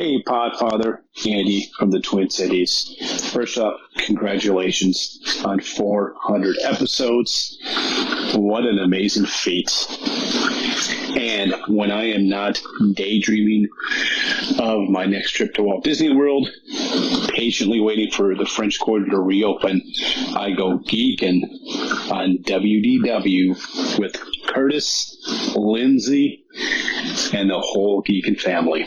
Hey, Podfather, Andy from the Twin Cities. First up, congratulations on 400 episodes. What an amazing feat. And when I am not daydreaming of my next trip to Walt Disney World, patiently waiting for the French Quarter to reopen, I go geeking on WDW with Curtis, Lindsay, and the whole geeking family.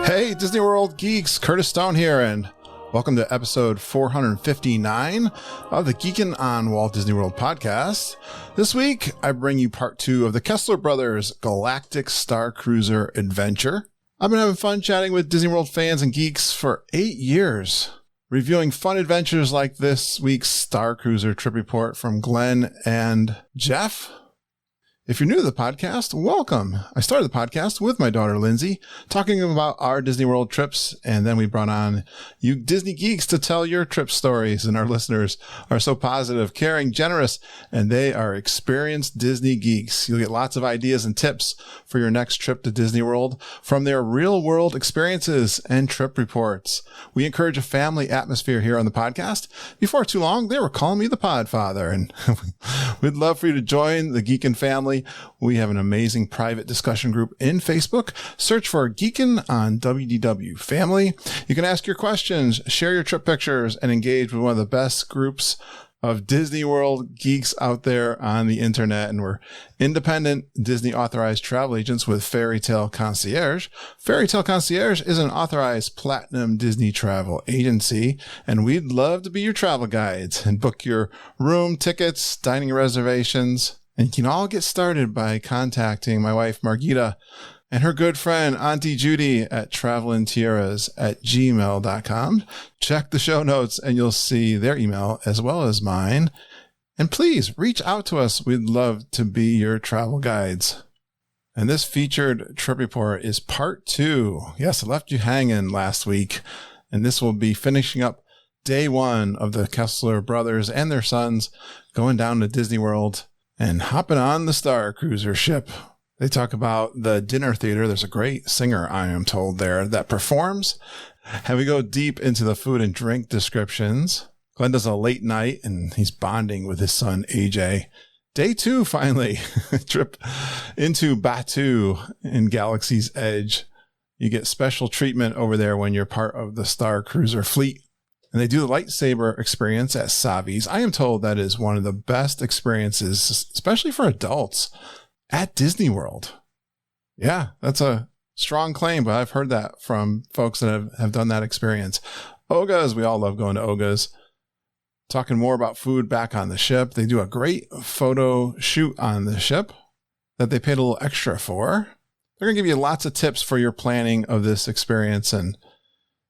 Hey, Disney World geeks, Curtis Stone here, and welcome to episode 459 of the Geekin' on Walt Disney World podcast. This week, I bring you part 2 of the Kessler Brothers Galactic Star Cruiser adventure. I've been having fun chatting with Disney World fans and geeks for 8 years, reviewing fun adventures like this week's Star Cruiser trip report from Glen and Jeff. If you're new to the podcast, welcome. I started the podcast with my daughter, Lindsay, talking about our Disney World trips, and then we brought on you Disney geeks to tell your trip stories, and our listeners are so positive, caring, generous, and they are experienced Disney geeks. You'll get lots of ideas and tips for your next trip to Disney World from their real-world experiences and trip reports. We encourage a family atmosphere here on the podcast. Before too long, they were calling me the Podfather, and we'd love for you to join the Geekin' family. We have an amazing private discussion group in Facebook. Search for Geekin' on WDW Family. You can ask your questions, share your trip pictures, and engage with one of the best groups of Disney World geeks out there on the internet. And we're independent Disney authorized travel agents with Fairy Tale Concierge. Fairy Tale Concierge is an authorized platinum Disney travel agency, and we'd love to be your travel guides and book your room, tickets, dining reservations. And you can all get started by contacting my wife, Margita, and her good friend, Auntie Judy at travelandtiaras@gmail.com. Check the show notes and you'll see their email as well as mine. And please reach out to us. We'd love to be your travel guides. And this featured trip report is part 2. Yes, I left you hanging last week, and this will be finishing up day 1 of the Kessler brothers and their sons going down to Disney World and hopping on the Star Cruiser ship. They talk about the dinner theater. There's a great singer, I am told, there that performs. And we go deep into the food and drink descriptions. Glen does a late night, and he's bonding with his son, AJ. Day 2, finally, trip into Batu in Galaxy's Edge. You get special treatment over there when you're part of the Star Cruiser fleet. And they do the lightsaber experience at Savi's. I am told that is one of the best experiences, especially for adults, at Disney World. Yeah, that's a strong claim, but I've heard that from folks that have done that experience. Oga's, we all love going to Oga's. Talking more about food back on the ship. They do a great photo shoot on the ship that they paid a little extra for. They're going to give you lots of tips for your planning of this experience. And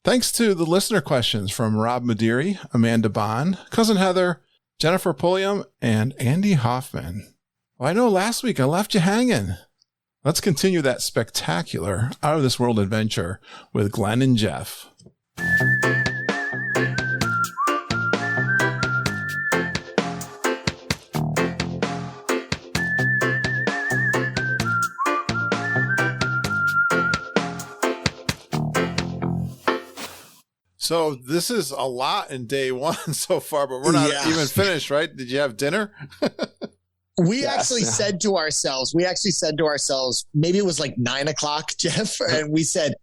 thanks to the listener questions from Rob Madiri, Amanda Bond, Cousin Heather, Jennifer Pulliam, and Andy Hoffman. Well, I know last week I left you hanging. Let's continue that spectacular out of this world adventure with Glen and Jeff. So this is a lot in day 1 so far, but we're not even finished, right? Did you have dinner? We actually said to ourselves, maybe it was like 9 o'clock, Jeff, and we said,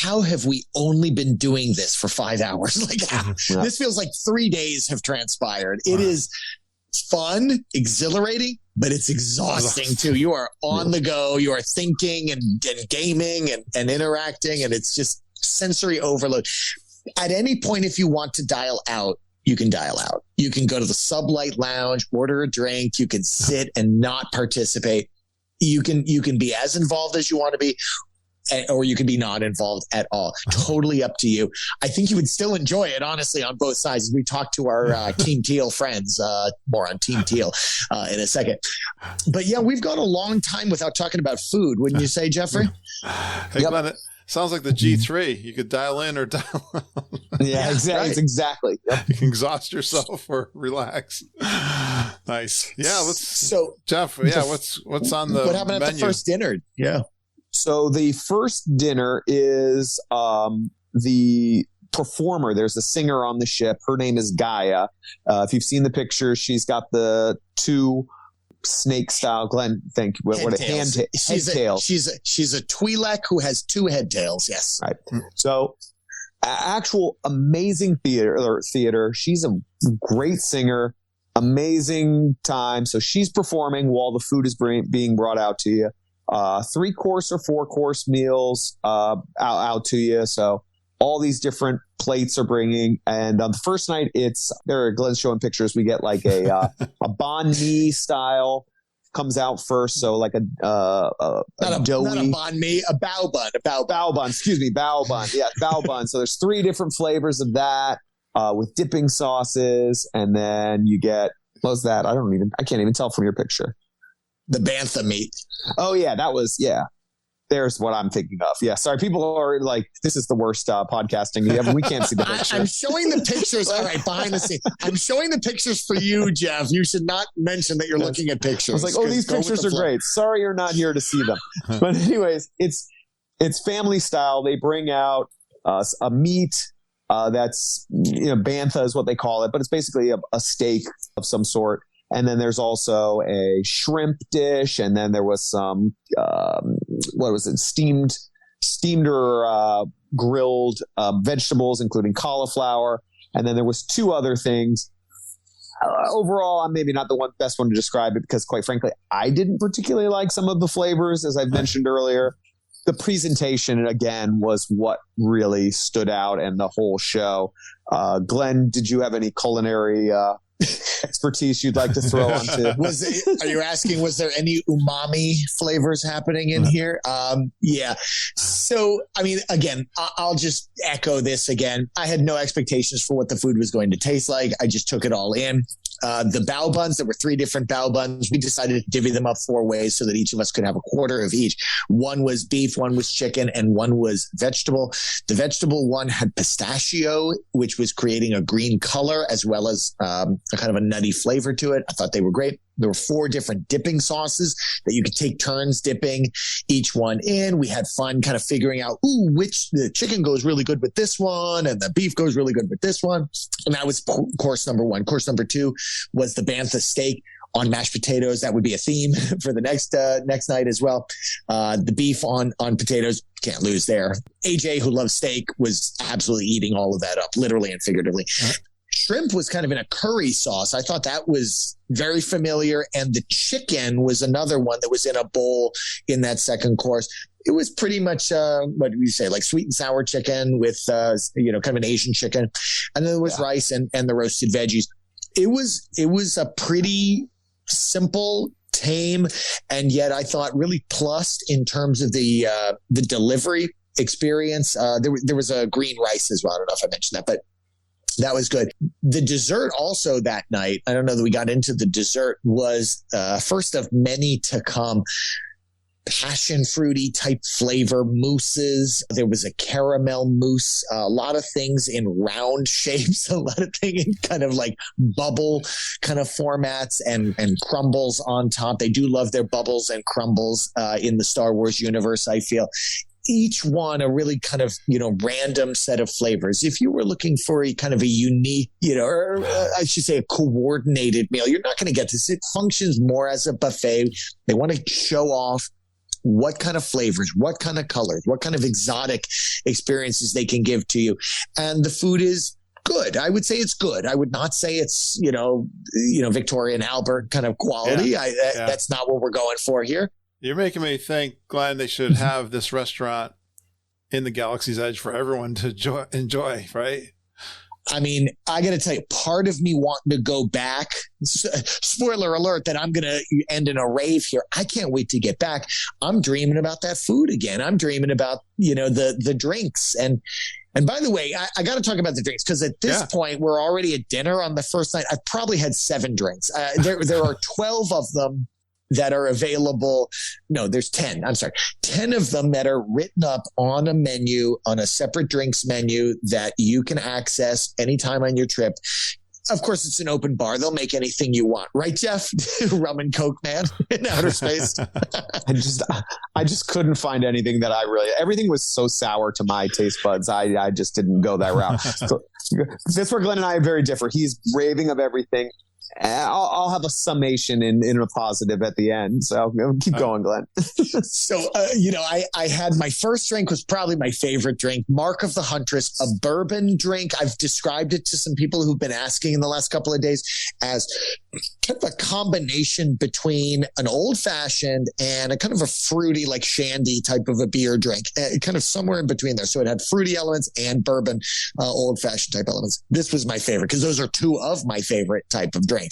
how have we only been doing this for 5 hours? This feels like 3 days have transpired. It is fun, exhilarating, but it's exhausting too. You are on the go. You are thinking and gaming and interacting, and it's just sensory overload. At any point, if you want to dial out, you can dial out. You can go to the Sublight Lounge, order a drink. You can sit and not participate. You can be as involved as you want to be. or you could be not involved at all. Totally up to you. I think you would still enjoy it, honestly, on both sides. We talked to our Team Teal friends, more on Team Teal in a second. But yeah, we've gone a long time without talking about food, wouldn't you say, Jeffrey? Hey, Glenn, it sounds like the G3. You could dial in or dial out. Yeah, exactly. Right. Exactly. Yep. You can exhaust yourself or relax. Nice. Yeah. Jeff. Yeah. What's on the what happened menu? At the first dinner? Yeah. So the first dinner is the performer. There's a singer on the ship. Her name is Gaia. If you've seen the picture, she's got the two snake style. Glenn, thank you. What a head tail. She's a Twi'lek who has two head tails. Yes. Right. So actual amazing theater. She's a great singer. Amazing time. So she's performing while the food is being brought out to you. 3-course or 4-course meals out to you. So all these different plates are bringing. And on the first night, Glenn's showing pictures. We get like a banh mi style comes out first. So like a doughy, not a banh mi, a bao bun, bao bun. Excuse me, bao bun. Yeah, bao bun. So there's 3 different flavors of that with dipping sauces, and then you get what's that? I can't even tell from your picture. The bantha meat. Oh yeah, there's what I'm thinking of. Yeah, sorry, people are like, this is the worst podcasting. We can't see the picture. I'm showing the pictures. All right, behind the scenes. I'm showing the pictures for you, Jeff. You should not mention that you're looking at pictures. I was like, oh, these pictures are great. Sorry you're not here to see them. But anyways, it's family style. They bring out a meat that's, bantha is what they call it, but it's basically a steak of some sort. And then there's also a shrimp dish, and then there was some steamed or grilled vegetables, including cauliflower, and then there was 2 other things. Overall, I'm maybe not the best one to describe it because, quite frankly, I didn't particularly like some of the flavors, as I've mentioned earlier. The presentation, again, was what really stood out, and the whole show. Glenn, did you have any culinary expertise you'd like to throw onto? Are you asking, was there any umami flavors happening in here? Yeah. So, I mean, again, I'll just echo this again. I had no expectations for what the food was going to taste like. I just took it all in. The bao buns, there were 3 different bao buns. We decided to divvy them up 4 ways so that each of us could have a quarter of each. One was beef, one was chicken, and one was vegetable. The vegetable one had pistachio, which was creating a green color, as well as a kind of a nutty flavor to it. I thought they were great. There were 4 different dipping sauces that you could take turns dipping each one in. We had fun kind of figuring out, which the chicken goes really good with this one and the beef goes really good with this one. And that was course number 1. Course number 2 was the bantha steak on mashed potatoes. That would be a theme for the next night as well. The beef on potatoes, can't lose there. AJ, who loves steak, was absolutely eating all of that up, literally and figuratively. Shrimp was kind of in a curry sauce. I thought that was very familiar. And the chicken was another one that was in a bowl in that second course. It was pretty much, what do you say, like sweet and sour chicken with, kind of an Asian chicken. And then there was rice and the roasted veggies. It was a pretty simple, tame, and yet I thought really plussed in terms of the delivery experience. There was a green rice as well. I don't know if I mentioned that, but that was good. The dessert also that night, I don't know that we got into the dessert, was first of many to come. Passion fruity type flavor mousses. There was a caramel mousse, a lot of things in round shapes, a lot of things in kind of like bubble kind of formats and crumbles on top. They do love their bubbles and crumbles in the Star Wars universe, I feel. Each one a really kind of, random set of flavors. If you were looking for a kind of a unique, or I should say a coordinated meal, you're not going to get this. It functions more as a buffet. They want to show off what kind of flavors, what kind of colors, what kind of exotic experiences they can give to you. And the food is good. I would say it's good. I would not say it's, Victoria and Albert kind of quality. Yeah. That's not what we're going for here. You're making me think, Glenn, they should have this restaurant in the Galaxy's Edge for everyone to enjoy, right? I mean, I got to tell you, part of me wanting to go back. Spoiler alert that I'm going to end in a rave here. I can't wait to get back. I'm dreaming about that food again. I'm dreaming about, the drinks. And by the way, I got to talk about the drinks because at this point, we're already at dinner on the first night. I've probably had 7 drinks. There are 12 of them that are available. No, there's 10. I'm sorry. 10 of them that are written up on a menu, on a separate drinks menu that you can access anytime on your trip. Of course, it's an open bar. They'll make anything you want. Right, Jeff? Rum and Coke, man, in outer space. I just couldn't find anything that everything was so sour to my taste buds. I just didn't go that route. So, that's where Glenn and I are very different. He's raving of everything. I'll have a summation in a positive at the end. So keep going, Glenn. So, I had my first drink was probably my favorite drink, Mark of the Huntress, a bourbon drink. I've described it to some people who've been asking in the last couple of days as kind of a combination between an old fashioned and a kind of a fruity, like shandy type of a beer drink, kind of somewhere in between there. So it had fruity elements and bourbon, old fashioned type elements. This was my favorite because those are 2 of my favorite type of drinks.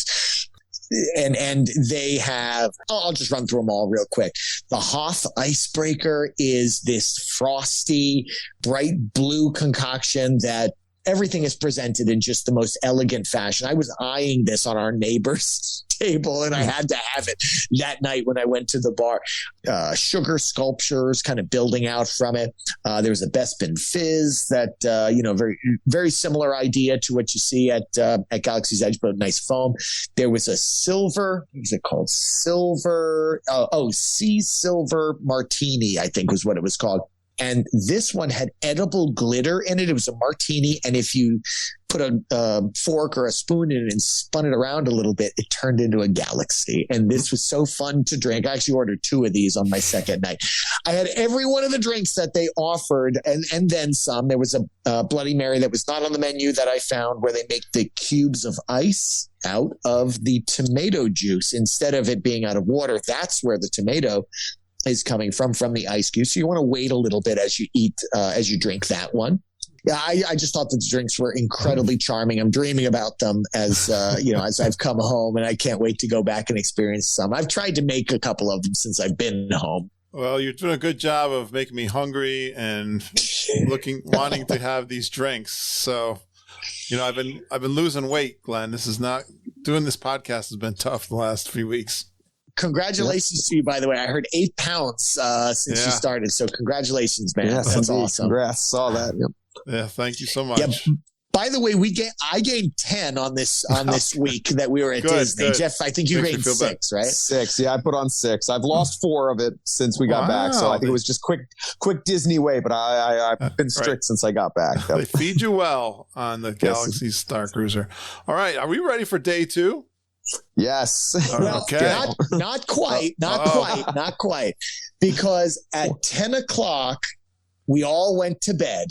And they have, I'll just run through them all real quick. The Hoth Icebreaker is this frosty, bright blue concoction that everything is presented in just the most elegant fashion. I was eyeing this on our neighbor's table and I had to have it that night when I went to the bar. Sugar sculptures kind of building out from it. There was a Bespin Fizz that, very, very similar idea to what you see at Galaxy's Edge, but nice foam. There was a silver, what is it called? Sea Silver Martini, I think was what it was called. And this one had edible glitter in it. It was a martini. And if you put a fork or a spoon in it and spun it around a little bit, it turned into a galaxy. And this was so fun to drink. I actually ordered 2 of these on my second night. I had every one of the drinks that they offered and then some. There was a Bloody Mary that was not on the menu that I found where they make the cubes of ice out of the tomato juice instead of it being out of water. That's where the tomato is coming from the ice cube. So you want to wait a little bit as you eat, as you drink that one. Yeah, I just thought that the drinks were incredibly charming. I'm dreaming about them as, as I've come home, and I can't wait to go back and experience some. I've tried to make a couple of them since I've been home. Well, you're doing a good job of making me hungry and wanting to have these drinks. So, I've been losing weight, Glenn. Doing this podcast has been tough the last few weeks. Congratulations to you, by the way. I heard 8 pounds since you started. So congratulations, man. Yes, that's awesome. Congrats. Saw that. Yep. Yeah, thank you so much. Yep. By the way, I gained 10 on this week that we were at Disney. Good. Jeff, I think you gained 6, right? 6. Yeah, I put on 6. I've lost 4 of it since we got back. So I think it was just quick Disney way, but I've been strict since I got back. They feed you well on the Galaxy Star Cruiser. All right, are we ready for day 2? Yes. Well, okay. Not quite. Because at 10 o'clock, we all went to bed.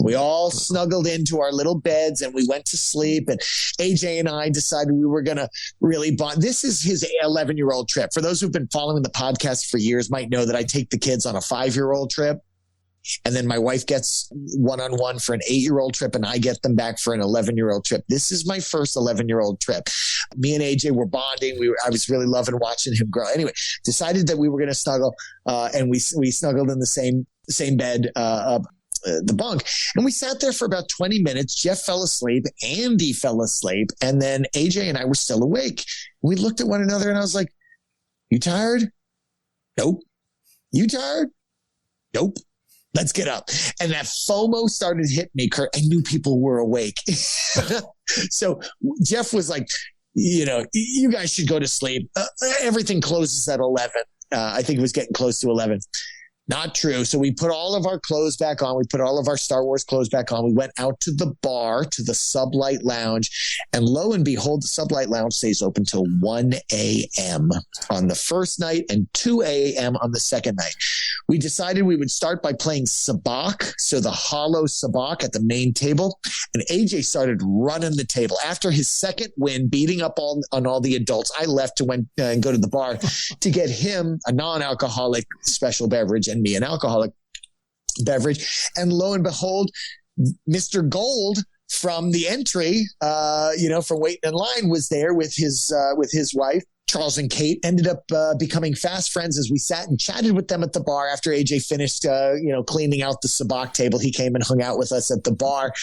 We all snuggled into our little beds and we went to sleep. And AJ and I decided we were going to really bond. This is his 11-year-old trip. For those who've been following the podcast for years might know that I take the kids on a 5-year-old trip. And then my wife gets one-on-one for an 8-year-old trip, and I get them back for an 11-year-old trip. This is my first 11-year-old trip. Me and AJ were bonding. I was really loving watching him grow. Anyway, decided that we were going to snuggle, and we snuggled in the same bed, the bunk. And we sat there for about 20 minutes. Jeff fell asleep. Andy fell asleep. And then AJ and I were still awake. We looked at one another, and I was like, "You tired?" "Nope." "You tired?" "Nope." "Let's get up." And that FOMO started hitting me, Kurt. I knew people were awake. So Jeff was like, you guys should go to sleep. Everything closes at 11. I think it was getting close to 11. Not true. So we put all of our clothes back on. We put all of our Star Wars clothes back on. We went out to the bar, to the Sublight Lounge. And lo and behold, the Sublight Lounge stays open till 1 a.m. on the first night and 2 a.m. on the second night. We decided we would start by playing sabacc, so the hollow sabacc at the main table. And AJ started running the table. After his second win, beating up on all the adults, I left to and go to the bar to get him a non-alcoholic special beverage and me an alcoholic beverage. And lo and behold, Mr. Gold from the entry, from waiting in line, was there with his wife. Charles and Kate ended up becoming fast friends as we sat and chatted with them at the bar after AJ finished, cleaning out the sabacc table. He came and hung out with us at the bar.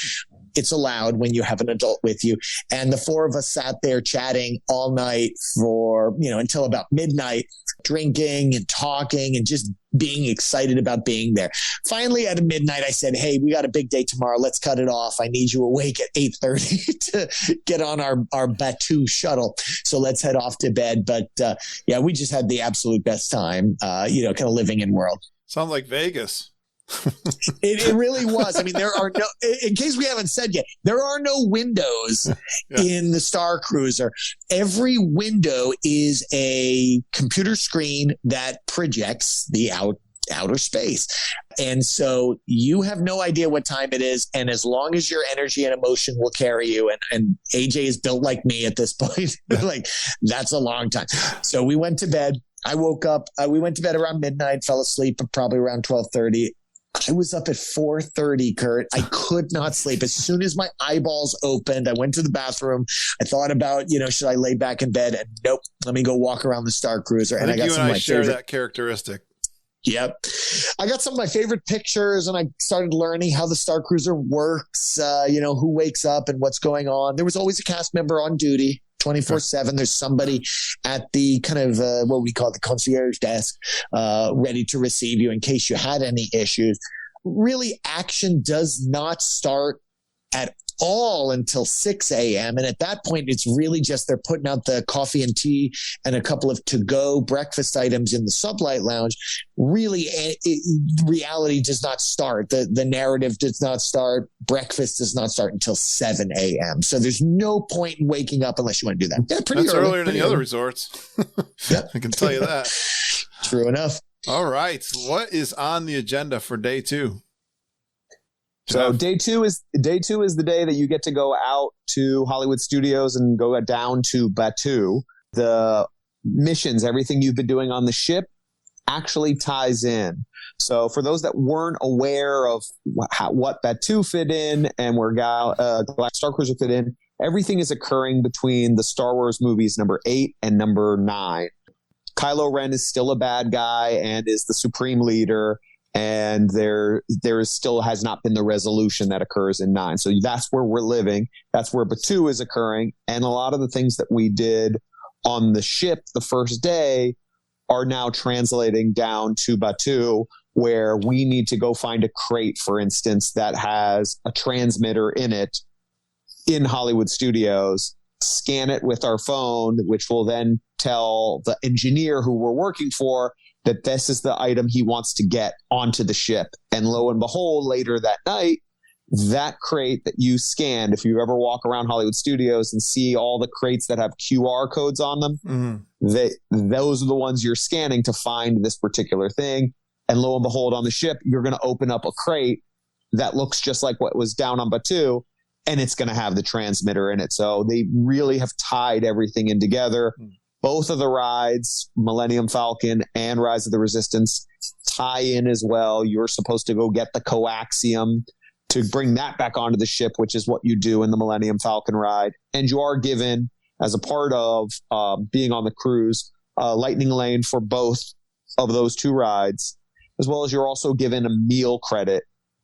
It's allowed when you have an adult with you. And the four of us sat there chatting all night for, until about midnight, drinking and talking and just being excited about being there. Finally, at midnight, I said, hey, we got a big day tomorrow. Let's cut it off. I need you awake at 8:30 to get on our Batu shuttle. So let's head off to bed. But we just had the absolute best time, kind of living in world. Sounds like Vegas. It really was. I mean, there are no, in case we haven't said yet, there are no windows in the Star Cruiser. Every window is a computer screen that projects the outer space. And so you have no idea what time it is. And as long as your energy and emotion will carry you, and AJ is built like me at this point, like that's a long time. So we went to bed. I woke up. We went to bed around midnight, fell asleep probably around 12:30. I was up at 4:30, Kurt. I could not sleep. As soon as my eyeballs opened, I went to the bathroom. I thought about, should I lay back in bed? And nope, let me go walk around the Star Cruiser. And I got some of my share that characteristic. Yep. I got some of my favorite pictures, and I started learning how the Star Cruiser works, who wakes up and what's going on. There was always a cast member on duty. 24/7. There's somebody at the kind of what we call the concierge desk, ready to receive you in case you had any issues. Really, action does not start at all until 6 a.m. And at that point, it's really just they're putting out the coffee and tea and a couple of to-go breakfast items in the Sublight Lounge. Really, reality does not start. The narrative does not start. Breakfast does not start until 7 a.m. So there's no point in waking up unless you want to do that. Yeah, pretty That's early, earlier than the other resorts. Yep. I can tell you that. True enough. All right. What is on the agenda for day 2? So day two is the day that you get to go out to Hollywood Studios and go down to Batu. The missions, everything you've been doing on the ship actually ties in. So for those that weren't aware of what Batu fit in and where Star Cruiser fit in, everything is occurring between the Star Wars movies number 8 and number 9. Kylo Ren is still a bad guy and is the supreme leader. And there still has not been the resolution that occurs in 9. So that's where we're living. That's where Batu is occurring. And a lot of the things that we did on the ship the first day are now translating down to Batu, where we need to go find a crate, for instance, that has a transmitter in it in Hollywood Studios, scan it with our phone, which will then tell the engineer who we're working for that this is the item he wants to get onto the ship. And lo and behold, later that night, that crate that you scanned, if you ever walk around Hollywood Studios and see all the crates that have QR codes on them, those are the ones you're scanning to find this particular thing. And lo and behold, on the ship, you're going to open up a crate that looks just like what was down on Batu, and it's going to have the transmitter in it. So they really have tied everything in together. Both of the rides, Millennium Falcon and Rise of the Resistance, tie in as well. You're supposed to go get the coaxium to bring that back onto the ship, which is what you do in the Millennium Falcon ride. And you are given, as a part of being on the cruise, lightning lane for both of those 2 rides, as well as you're also given a meal credit.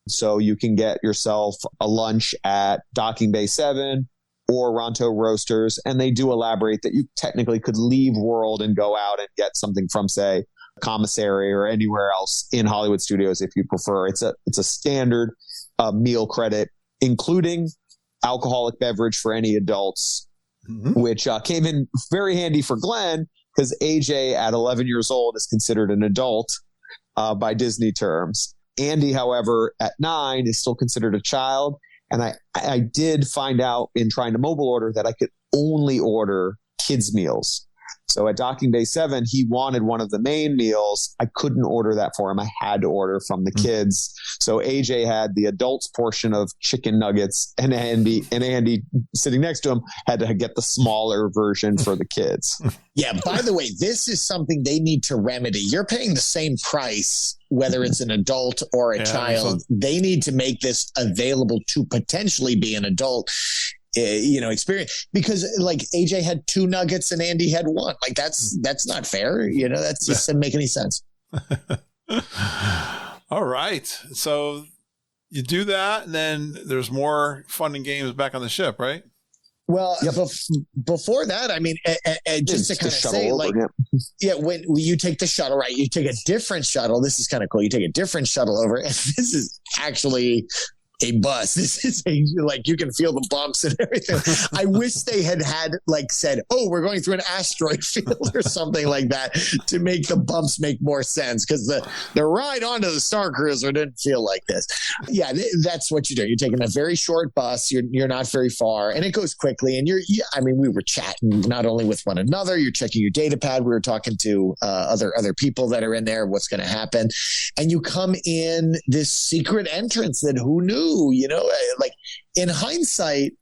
So you can get yourself a lunch at Docking Bay 7 or Ronto Roasters, and they do elaborate that you technically could leave World and go out and get something from, say, Commissary or anywhere else in Hollywood Studios if you prefer. It's a standard meal credit, including alcoholic beverage for any adults, which came in very handy for Glenn because AJ at 11 years old is considered an adult by Disney terms. Andy, however, at 9 is still considered a child. And I did find out in trying to mobile order that I could only order kids' meals. So at docking day 7, he wanted one of the main meals. I couldn't order that for him. I had to order from the kids. So AJ had the adults portion of chicken nuggets, and Andy sitting next to him had to get the smaller version for the kids. Yeah, by the way, this is something they need to remedy. You're paying the same price, whether it's an adult or a child. They need to make this available to potentially be an adult, experience, because like AJ had 2 nuggets and Andy had 1. Like that's not fair. That just doesn't make any sense. All right. So you do that, and then there's more fun and games back on the ship, right? Well, before that, I mean, just to kind of say, like, when you take the shuttle, right, you take a different shuttle. This is kind of cool. You take a different shuttle over, and this is actually a bus. This is like, you can feel the bumps and everything. I wish they had like said, oh, we're going through an asteroid field or something like that to make the bumps make more sense, because the ride onto the Star Cruiser didn't feel like this. Yeah, that's what you do. You're taking a very short bus. You're not very far, and it goes quickly. And we were chatting not only with one another, you're checking your data pad. We were talking to other people that are in there, what's going to happen. And you come in this secret entrance that who knew? Like in hindsight,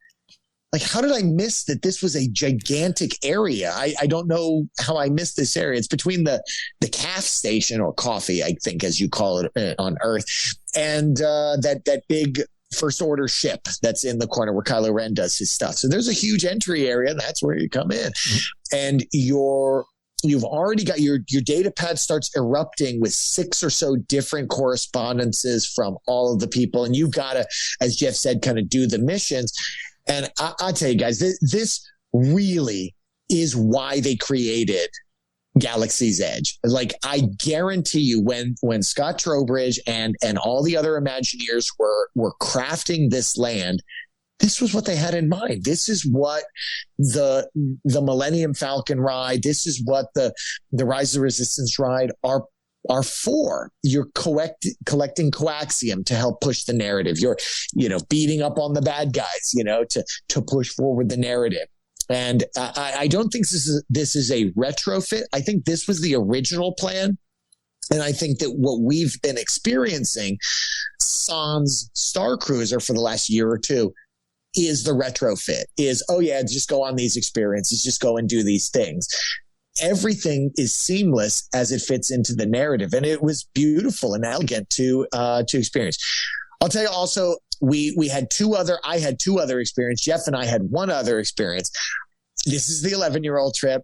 like, how did I miss that this was a gigantic area? I don't know how I missed this area. It's between the CAF station, or coffee, I think, as you call it on Earth, and that big first order ship that's in the corner where Kylo Ren does his stuff. So there's a huge entry area, and that's where you come in. And you've already got your data pad starts erupting with 6 or so different correspondences from all of the people. And you've got to, as Jeff said, kind of do the missions. And I'll tell you guys, this really is why they created Galaxy's Edge. Like, I guarantee you, when Scott Trowbridge and all the other Imagineers were crafting this land, this was what they had in mind. This is what the Millennium Falcon ride, this is what the Rise of the Resistance ride are for. You're collecting coaxium to help push the narrative. You're, beating up on the bad guys, to push forward the narrative. And I don't think this is a retrofit. I think this was the original plan. And I think that what we've been experiencing, sans Star Cruiser for the last year or two, is the retrofit. Is, oh yeah, just go on these experiences, just go and do these things. Everything is seamless as it fits into the narrative, and it was beautiful and elegant to experience. I'll tell you also, I had 2 other experiences. Jeff and I had 1 other experience. This is the 11-year-old trip.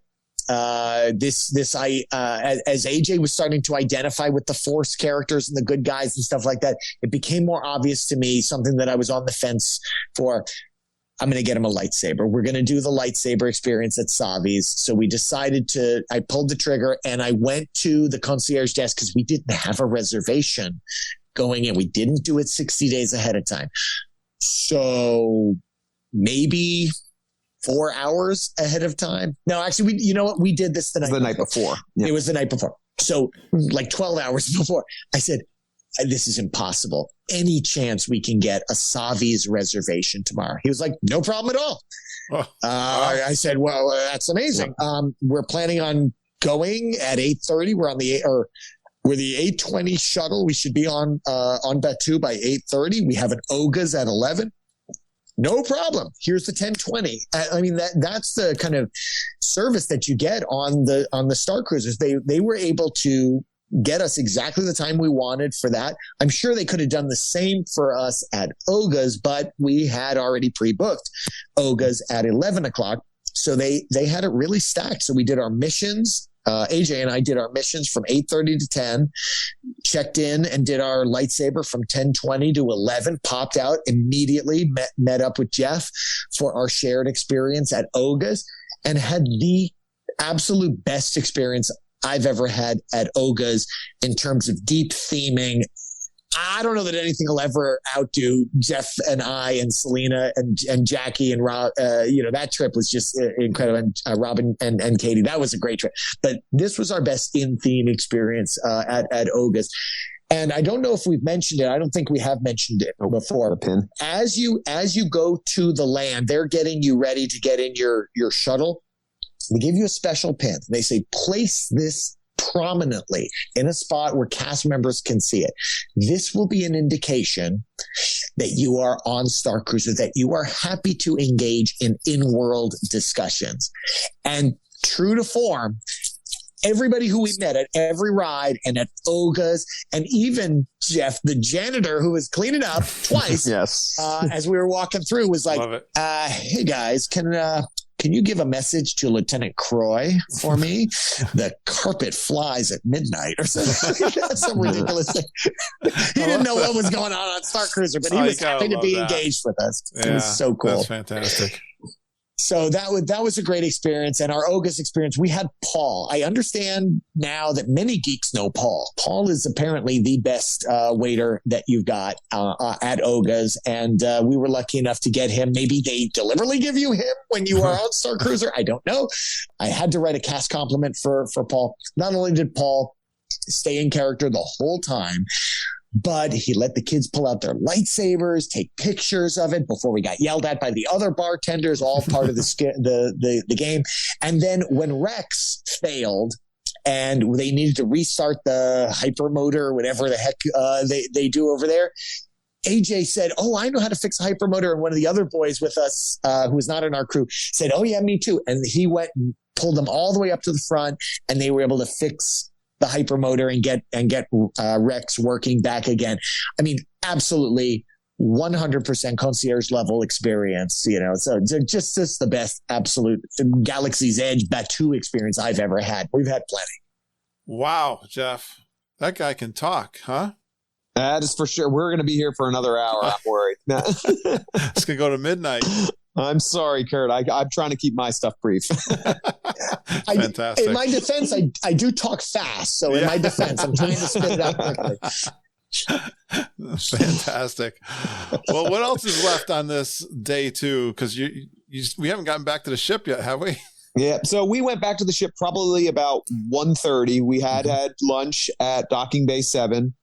As AJ was starting to identify with the Force characters and the good guys and stuff like that, it became more obvious to me, something that I was on the fence for. I'm going to get him a lightsaber. We're going to do the lightsaber experience at Savi's. So we decided I pulled the trigger and I went to the concierge desk, because we didn't have a reservation going in. We didn't do it 60 days ahead of time. So maybe 4 hours ahead of time. No, actually, we did this the night before. Yeah. It was the night before. So like 12 hours before, I said, this is impossible. Any chance we can get a Savi's reservation tomorrow? He was like, no problem at all. I said, well, that's amazing. We're planning on going at 8:30. We're the 8:20 shuttle. We should be on Batu by 8:30. We have an Oga's at 11. No problem. Here's the 10:20. I mean, that's the kind of service that you get on the Star Cruisers. They were able to get us exactly the time we wanted for that. I'm sure they could have done the same for us at Oga's, but we had already pre-booked Oga's at 11 o'clock. So they had it really stacked. So we did our missions. AJ and I did our missions from 8:30 to 10, checked in and did our lightsaber from 10:20 to 11, popped out immediately, met up with Jeff for our shared experience at Oga's, and had the absolute best experience I've ever had at Oga's in terms of deep theming. I don't know that anything will ever outdo Jeff and I and Selena and Jackie and Rob. That trip was just incredible. And Robin and Katie, that was a great trip. But this was our best in-theme experience at Oga's. And I don't know if we've mentioned it. I don't think we have mentioned it before. As you go to the land, they're getting you ready to get in your shuttle. They give you a special pin. They say, place this prominently in a spot where cast members can see it. This will be an indication that you are on Star Cruiser, that you are happy to engage in in-world discussions. And true to form, everybody who we met at every ride and at Oga's, and even Jeff, the janitor who was cleaning up twice, yes, as we were walking through, was like, "Hey guys, can you give a message to Lieutenant Croy for me? The carpet flies at midnight," or something. Some ridiculous thing. He didn't know what was going on Star Cruiser, but he was happy to be engaged with us. Yeah, it was so cool. That's fantastic. So that was a great experience. And our Oga's experience, we had Paul. I understand now that many geeks know Paul. Paul is apparently the best waiter that you've got at Oga's. And we were lucky enough to get him. Maybe they deliberately give you him when you are on Star Cruiser. I don't know. I had to write a cast compliment for Paul. Not only did Paul stay in character the whole time, but he let the kids pull out their lightsabers, take pictures of it before we got yelled at by the other bartenders, all part of the game. And then when Rex failed and they needed to restart the hypermotor or whatever the heck they do over there, AJ said, "Oh, I know how to fix a hypermotor." And one of the other boys with us, who was not in our crew, said, "Oh yeah, me too." And he went and pulled them all the way up to the front, and they were able to fix the hypermotor and get Rex working back again. I mean, absolutely 100% concierge level experience, so just the best absolute Galaxy's Edge Batu experience I've ever had. We've had plenty. Wow, Jeff, that guy can talk, huh? That is for sure. We're going to be here for another hour. I'm worried. It's going to go to midnight. I'm sorry, Kurt. I'm trying to keep my stuff brief. Fantastic. In my defense, I do talk fast. So in my defense, I'm trying to spit it out quickly. Fantastic. Well, what else is left on this day two? Because we haven't gotten back to the ship yet, have we? Yeah. So we went back to the ship probably about 1:30. We had lunch at Docking Bay 7.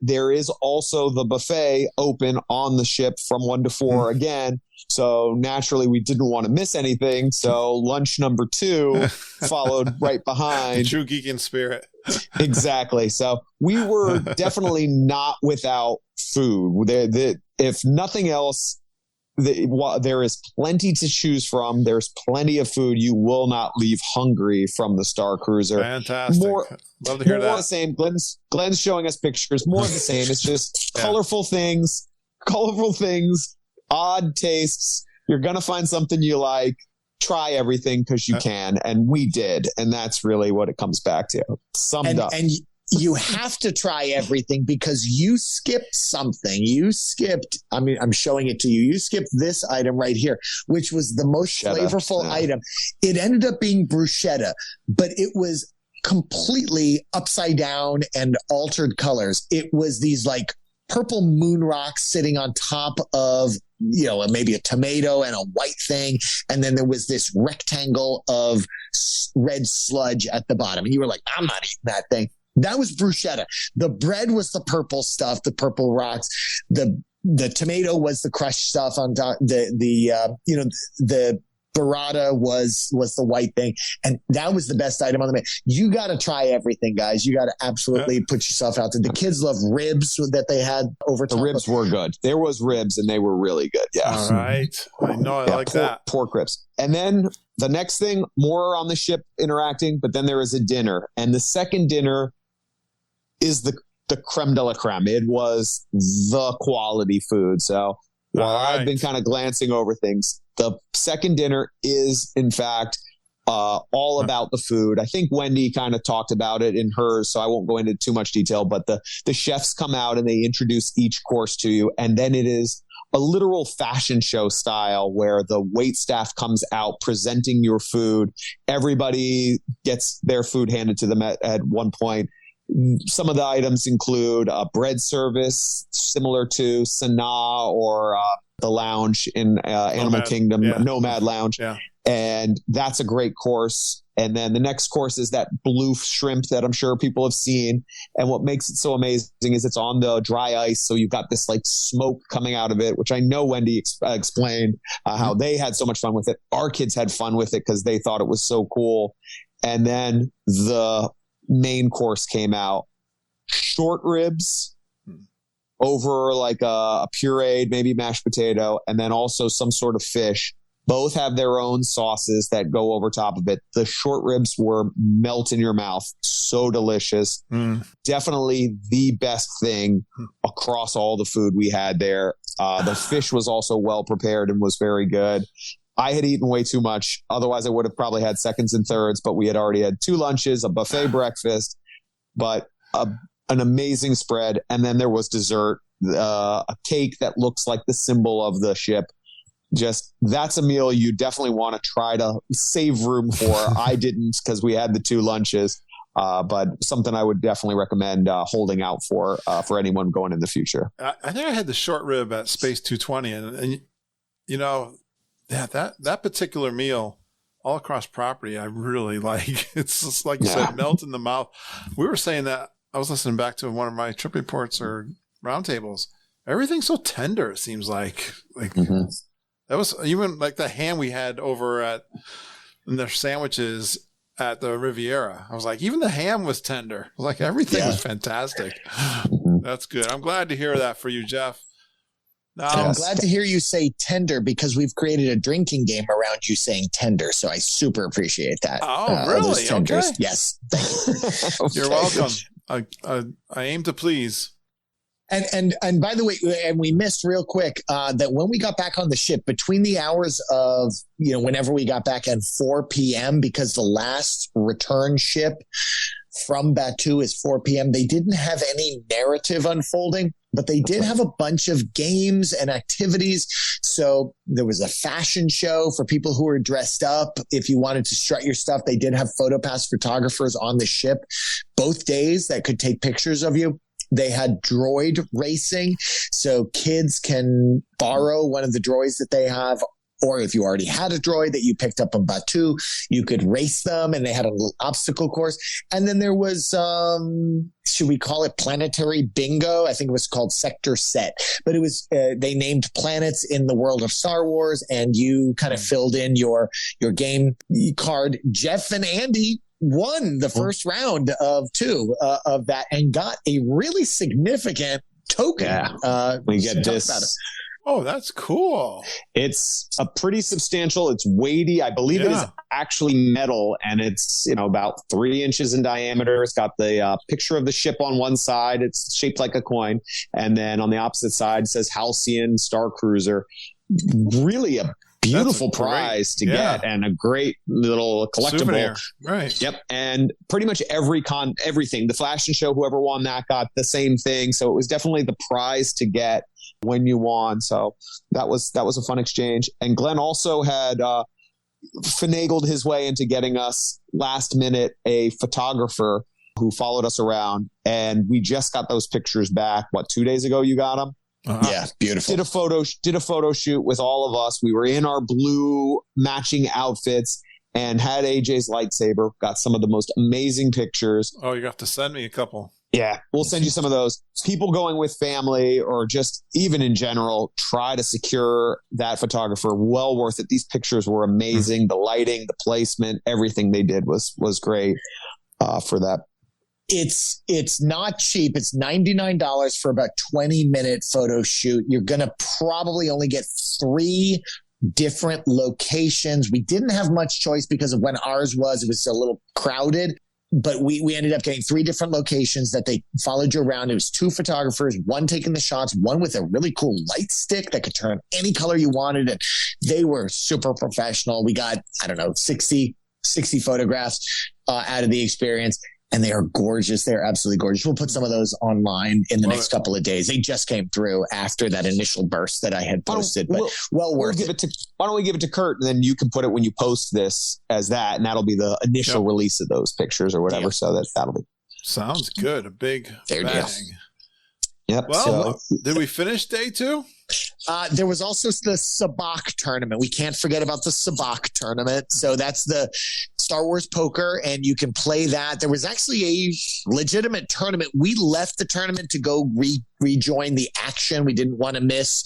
There is also the buffet open on the ship from 1 to 4 again. So naturally, we didn't want to miss anything. So lunch number 2 followed right behind. True geeking spirit. Exactly. So we were definitely not without food. If nothing else, there is plenty to choose from. There's plenty of food. You will not leave hungry from the Star Cruiser. Fantastic. Love to hear that. More the same. Glenn's showing us pictures. More of the same. It's just colorful things, odd tastes. You're going to find something you like. Try everything because you can. And we did. And that's really what it comes back to. Summed up. And you have to try everything because you skipped something. I'm showing it to you. You skipped this item right here, which was the most flavorful item. It ended up being bruschetta, but it was completely upside down and altered colors. It was these like purple moon rocks sitting on top of, maybe a tomato and a white thing. And then there was this rectangle of red sludge at the bottom. And you were like, I'm not eating that thing. That was bruschetta. The bread was the purple stuff, the purple rocks. The tomato was the crushed stuff on top. The burrata was the white thing. And that was the best item on the menu. You got to try everything, guys. You got to absolutely put yourself out there. The kids love ribs that they had over top. The ribs were good. There was ribs and they were really good. Yeah. All right. I know. I like that. Pork ribs. And then the next thing, more on the ship interacting, but then there is a dinner. And the second dinner is the creme de la creme. It was the quality food. So while I've been kind of glancing over things, the second dinner is, in fact, all about the food. I think Wendy kind of talked about it in hers, so I won't go into too much detail, but the chefs come out and they introduce each course to you. And then it is a literal fashion show style where the wait staff comes out presenting your food. Everybody gets their food handed to them at one point. Some of the items include a bread service similar to Sanaa or the lounge in Animal Kingdom, Nomad Lounge. Yeah. And that's a great course. And then the next course is that blue shrimp that I'm sure people have seen. And what makes it so amazing is it's on the dry ice. So you've got this like smoke coming out of it, which I know Wendy explained how they had so much fun with it. Our kids had fun with it because they thought it was so cool. And then the main course came out, short ribs over like a pureed, maybe mashed potato, and then also some sort of fish. Both have their own sauces that go over top of it. The short ribs were melt in your mouth. So delicious. Definitely the best thing across all the food we had there. The fish was also well prepared and was very good. I had eaten way too much. Otherwise, I would have probably had seconds and thirds, but we had already had 2 lunches, a buffet breakfast, but an amazing spread. And then there was dessert, a cake that looks like the symbol of the ship. Just that's a meal you definitely want to try to save room for. I didn't because we had the 2 lunches, but something I would definitely recommend holding out for anyone going in the future. I think I had the short rib at Space 220, and you know, that particular meal all across property I really like. It's just like you said, melt in the mouth. We were saying that I was listening back to one of my trip reports or roundtables. Everything's so tender. It seems like. That was even like the ham we had over at their sandwiches at the Riviera. I was like, even the ham was tender. I was like, everything was fantastic. That's good. I'm glad to hear that for you, Jeff. Now, I'm glad to hear you say tender because we've created a drinking game around you saying tender. So I super appreciate that. Oh, really? Okay. Yes. You're welcome. I aim to please. And by the way, and we missed real quick that when we got back on the ship between the hours of, whenever we got back at 4 p.m., because the last return ship from Batu is 4 p.m., they didn't have any narrative unfolding, but they did have a bunch of games and activities. So there was a fashion show for people who were dressed up. If you wanted to strut your stuff, they did have PhotoPass photographers on the ship both days that could take pictures of you. They had droid racing, so kids can borrow one of the droids that they have, or if you already had a droid that you picked up on Batu, you could race them, and they had a little obstacle course. And then there was, should we call it planetary bingo? I think it was called Sector Set, but it was, they named planets in the world of Star Wars, and you kind of filled in your game card. Jeff and Andy won the first round of 2 of that and got a really significant token. We get this. Oh, that's cool. It's a pretty substantial. It's weighty. I believe it is actually metal, and it's about 3 inches in diameter. It's got the picture of the ship on one side. It's shaped like a coin, and then on the opposite side it says Halceyon Star Cruiser. Really a beautiful prize to get, and a great little collectible. Souvenir. Right. Yep. And pretty much everything, the fashion show, whoever won that got the same thing. So it was definitely the prize to get when you won. So that was a fun exchange. And Glenn also had finagled his way into getting us last minute a photographer who followed us around. And we just got those pictures back. 2 days ago you got them? Yeah, beautiful. Did a photo shoot with all of us. We were in our blue matching outfits and had AJ's lightsaber. Got some of the most amazing pictures. Oh, you have to send me a couple. Yeah, we'll send you some of those. People going with family or just even in general, try to secure that photographer. Well worth it. These pictures were amazing. The lighting, the placement, everything they did was great for that. It's not cheap. It's $99 for about 20-minute photo shoot. You're going to probably only get 3 different locations. We didn't have much choice because of when ours was. It was a little crowded, but we ended up getting 3 different locations that they followed you around. It was 2 photographers, one taking the shots, one with a really cool light stick that could turn any color you wanted. And they were super professional. We got, 60 photographs out of the experience. And they are gorgeous. They're absolutely gorgeous. We'll put some of those online in the next couple of days. They just came through after that initial burst that I had posted, but well worth it. Why don't we give it to Kurt, and then you can put it when you post this as that, and that'll be the initial release of those pictures or whatever. So that'll be. Sounds good. A big bang. Yep. Well, did we finish day 2? There was also the Sabak tournament. We can't forget about the Sabak tournament. So that's the Star Wars poker, and you can play that. There was actually a legitimate tournament. We left the tournament to go rejoin the action. We didn't want to miss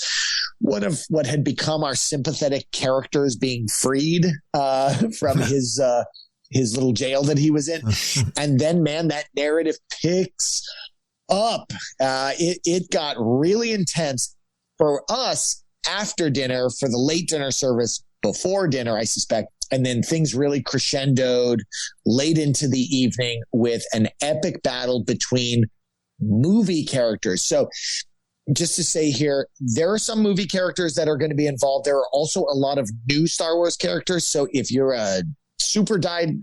one of what had become our sympathetic characters being freed from his little jail that he was in. And then, man, that narrative picks up. It got really intense for us after dinner, for the late dinner service, before dinner, I suspect. And then things really crescendoed late into the evening with an epic battle between movie characters. So just to say here, there are some movie characters that are going to be involved. There are also a lot of new Star Wars characters. So if you're a super diehard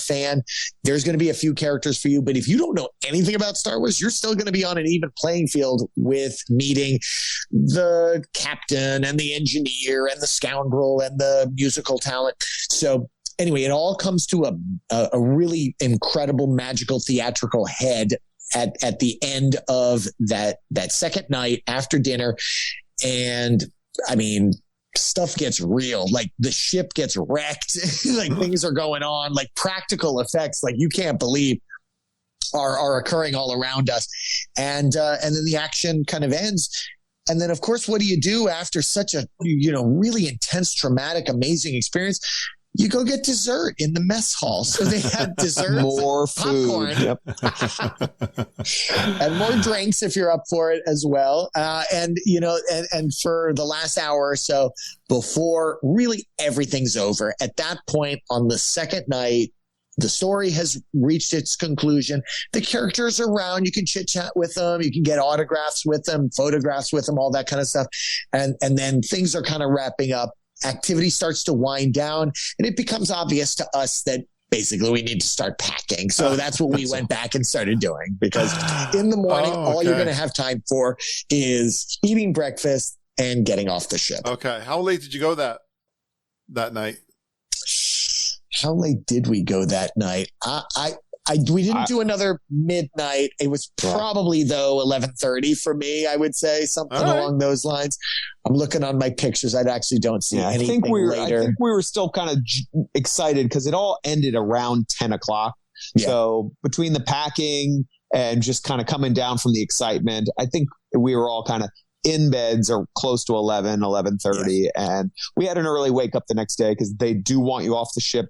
fan, there's going to be a few characters for you. But if you don't know anything about Star Wars, you're still going to be on an even playing field with meeting the captain and the engineer and the scoundrel and the musical talent. So anyway, it all comes to a really incredible, magical, theatrical head at the end of that second night after dinner. And I mean, stuff gets real. Like the ship gets wrecked. Like things are going on. Like practical effects, like you can't believe are occurring all around us. And then the action kind of ends. And then, of course, what do you do after such a really intense, traumatic, amazing experience? You go get dessert in the mess hall. So they had dessert, more popcorn, food, and more drinks if you're up for it as well. And for the last hour or so before really everything's over, at that point on the second night, the story has reached its conclusion. The characters are around. You can chit chat with them. You can get autographs with them, photographs with them, all that kind of stuff. And then things are kind of wrapping up. Activity starts to wind down, and it becomes obvious to us that basically we need to start packing. So that's what we went back and started doing, because in the morning, all you're going to have time for is eating breakfast and getting off the ship. Okay. How late did you go that night? How late did we go that night? We didn't do another midnight. It was probably, though, 11:30 for me, I would say, something along those lines. I'm looking on my pictures. I actually don't see anything later. I think we were still kind of excited because it all ended around 10 o'clock. Yeah. So between the packing and just kind of coming down from the excitement, I think we were all kind of in beds or close to 11:30. And we had an early wake up the next day because they do want you off the ship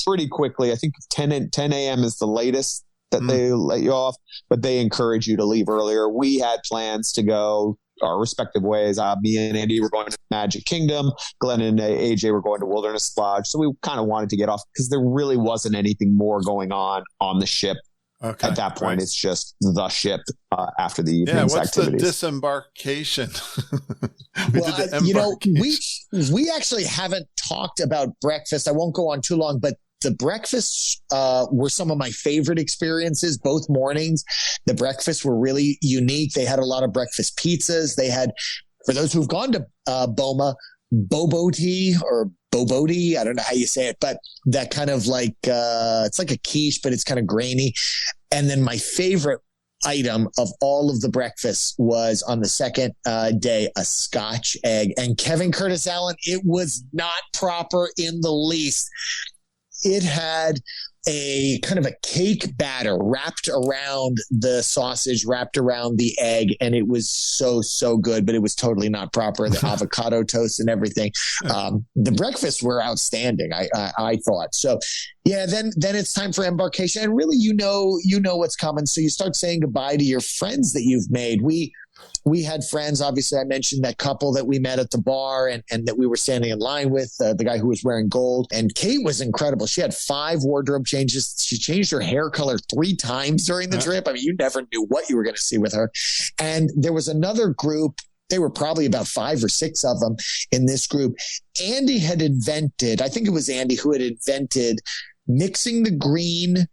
pretty quickly. I think 10 a.m. is the latest that they let you off, but they encourage you to leave earlier. We had plans to go our respective ways. Me and Andy were going to Magic Kingdom. Glen and AJ were going to Wilderness Lodge. So we kind of wanted to get off because there really wasn't anything more going on the ship. Okay, at that point, It's just the ship after the evening's activities. The disembarkation? We actually haven't talked about breakfast. I won't go on too long, but the breakfasts were some of my favorite experiences, both mornings. The breakfasts were really unique. They had a lot of breakfast pizzas. They had, for those who've gone to Boma, bobo tea or boboti, I don't know how you say it, but that kind of like, it's like a quiche, but it's kind of grainy. And then my favorite item of all of the breakfasts was on the second day, a Scotch egg. And Kevin Curtis Allen, it was not proper in the least. It had a kind of a cake batter wrapped around the sausage, wrapped around the egg, and it was so good, but it was totally not proper. The avocado toast and everything. The breakfasts were outstanding, I thought. So yeah, then it's time for embarkation, and really you know what's coming. So you start saying goodbye to your friends that you've made. We had friends, obviously. I mentioned that couple that we met at the bar and that we were standing in line with, the guy who was wearing gold. And Kate was incredible. She had 5 wardrobe changes. She changed her hair color 3 times during the trip. I mean, you never knew what you were going to see with her. And there was another group. There were probably about 5 or 6 of them in this group. Andy had invented, I think it was Andy who had invented mixing the green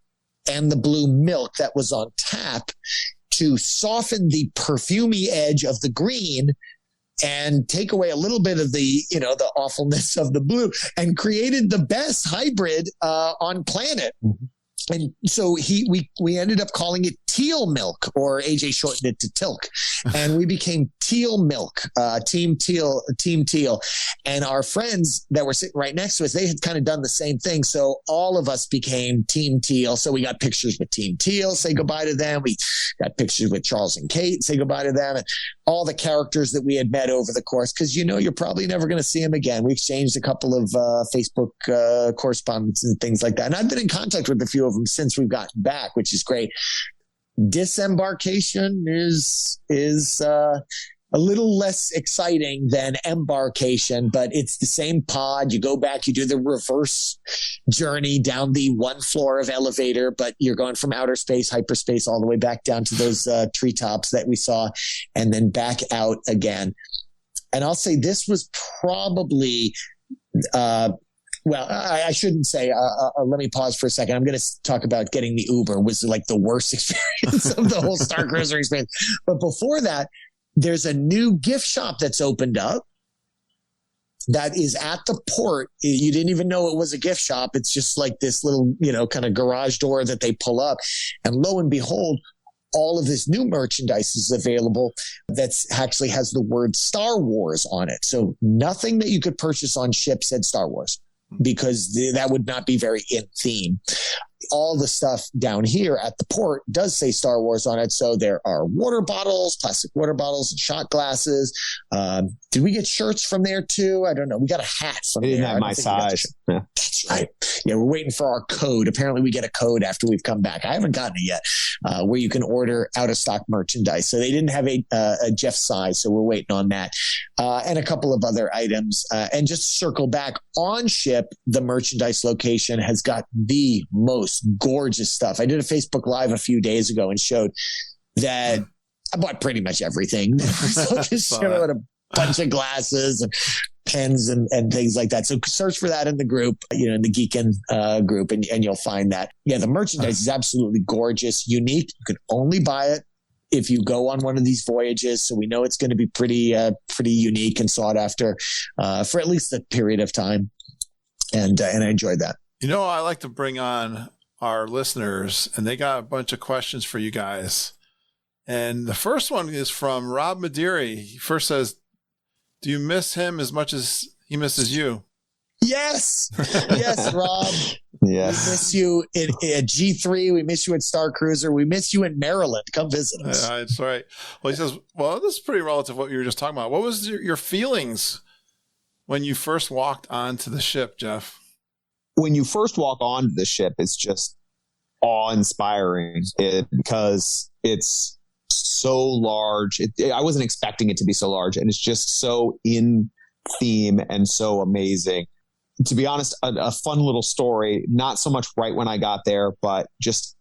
and the blue milk that was on tap to soften the perfumey edge of the green and take away a little bit of the, the awfulness of the blue, and created the best hybrid on planet. And so we ended up calling it Teal Milk, or AJ shortened it to Tilk. And we became Teal Milk, Team Teal. And our friends that were sitting right next to us, they had kind of done the same thing. So all of us became Team Teal. So we got pictures with Team Teal, say goodbye to them. We got pictures with Charles and Kate, say goodbye to them. And all the characters that we had met over the course, because you're probably never going to see them again. We exchanged a couple of Facebook correspondence and things like that. And I've been in contact with a few of them since we've gotten back, which is great. Disembarkation is a little less exciting than embarkation, but it's the same pod. You go back, you do the reverse journey down the one floor of elevator, but you're going from outer space, hyperspace, all the way back down to those treetops that we saw, and then back out again. And I'll say this was probably, I shouldn't say, let me pause for a second. I'm going to talk about getting the Uber was like the worst experience of the whole Star Cruiser experience. But before that, there's a new gift shop that's opened up that is at the port. You didn't even know it was a gift shop. It's just like this little, kind of garage door that they pull up. And lo and behold, all of this new merchandise is available that's actually has the word Star Wars on it. So nothing that you could purchase on ship said Star Wars, because that would not be very in theme. All the stuff down here at the port does say Star Wars on it. So there are water bottles, plastic water bottles, and shot glasses. Did we get shirts from there too? I don't know. We got a hat from there. They didn't have my size. Yeah. That's right. Yeah, we're waiting for our code. Apparently we get a code after we've come back. I haven't gotten it yet, where you can order out of stock merchandise. So they didn't have a Jeff size. So we're waiting on that. And a couple of other items. And just circle back on ship, the merchandise location has got the most gorgeous stuff. I did a Facebook Live a few days ago and showed that I bought pretty much everything. So just showed a bunch of glasses and pens and things like that. So search for that in the group, in the Geekin group, and you'll find that. Yeah, the merchandise is absolutely gorgeous, unique. You can only buy it if you go on one of these voyages. So we know it's going to be pretty unique and sought after for at least a period of time. And I enjoyed that. I like to bring on our listeners, and they got a bunch of questions for you guys. And the first one is from Rob Madiri. He first says, do you miss him as much as he misses you? Yes. Yes, Rob. Yes. We miss you at G3. We miss you at Star Cruiser. We miss you in Maryland. Come visit us. That's right. Well, he says, this is pretty relative to what you were just talking about. What was your feelings when you first walked onto the ship, Jeff? When you first walk onto the ship, it's just awe-inspiring because it's so large. I wasn't expecting it to be so large, and it's just so in theme and so amazing. To be honest, a fun little story, not so much right when I got there, but just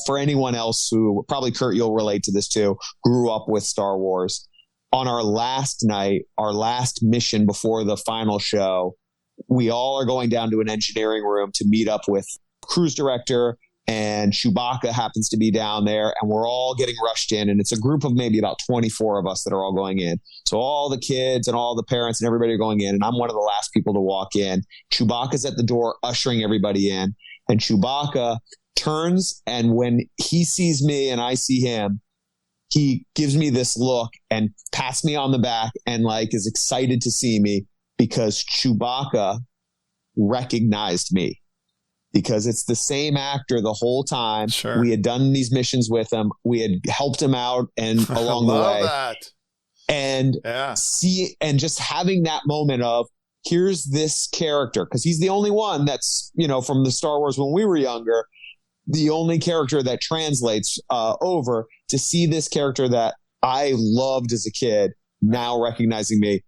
for anyone else who, probably Kurt, you'll relate to this too, grew up with Star Wars. On our last night, our last mission before the final show, we all are going down to an engineering room to meet up with cruise director, and Chewbacca happens to be down there, and we're all getting rushed in, and it's a group of maybe about 24 of us that are all going in. So all the kids and all the parents and everybody are going in, and I'm one of the last people to walk in. Chewbacca's at the door ushering everybody in, and Chewbacca turns, and when he sees me and I see him, he gives me this look and pats me on the back and is excited to see me, because Chewbacca recognized me, because it's the same actor the whole time. Sure. We had done these missions with him. We had helped him out and along the way. That. And and just having that moment of, here's this character, because he's the only one that's, from the Star Wars when we were younger, the only character that translates over, to see this character that I loved as a kid now recognizing me.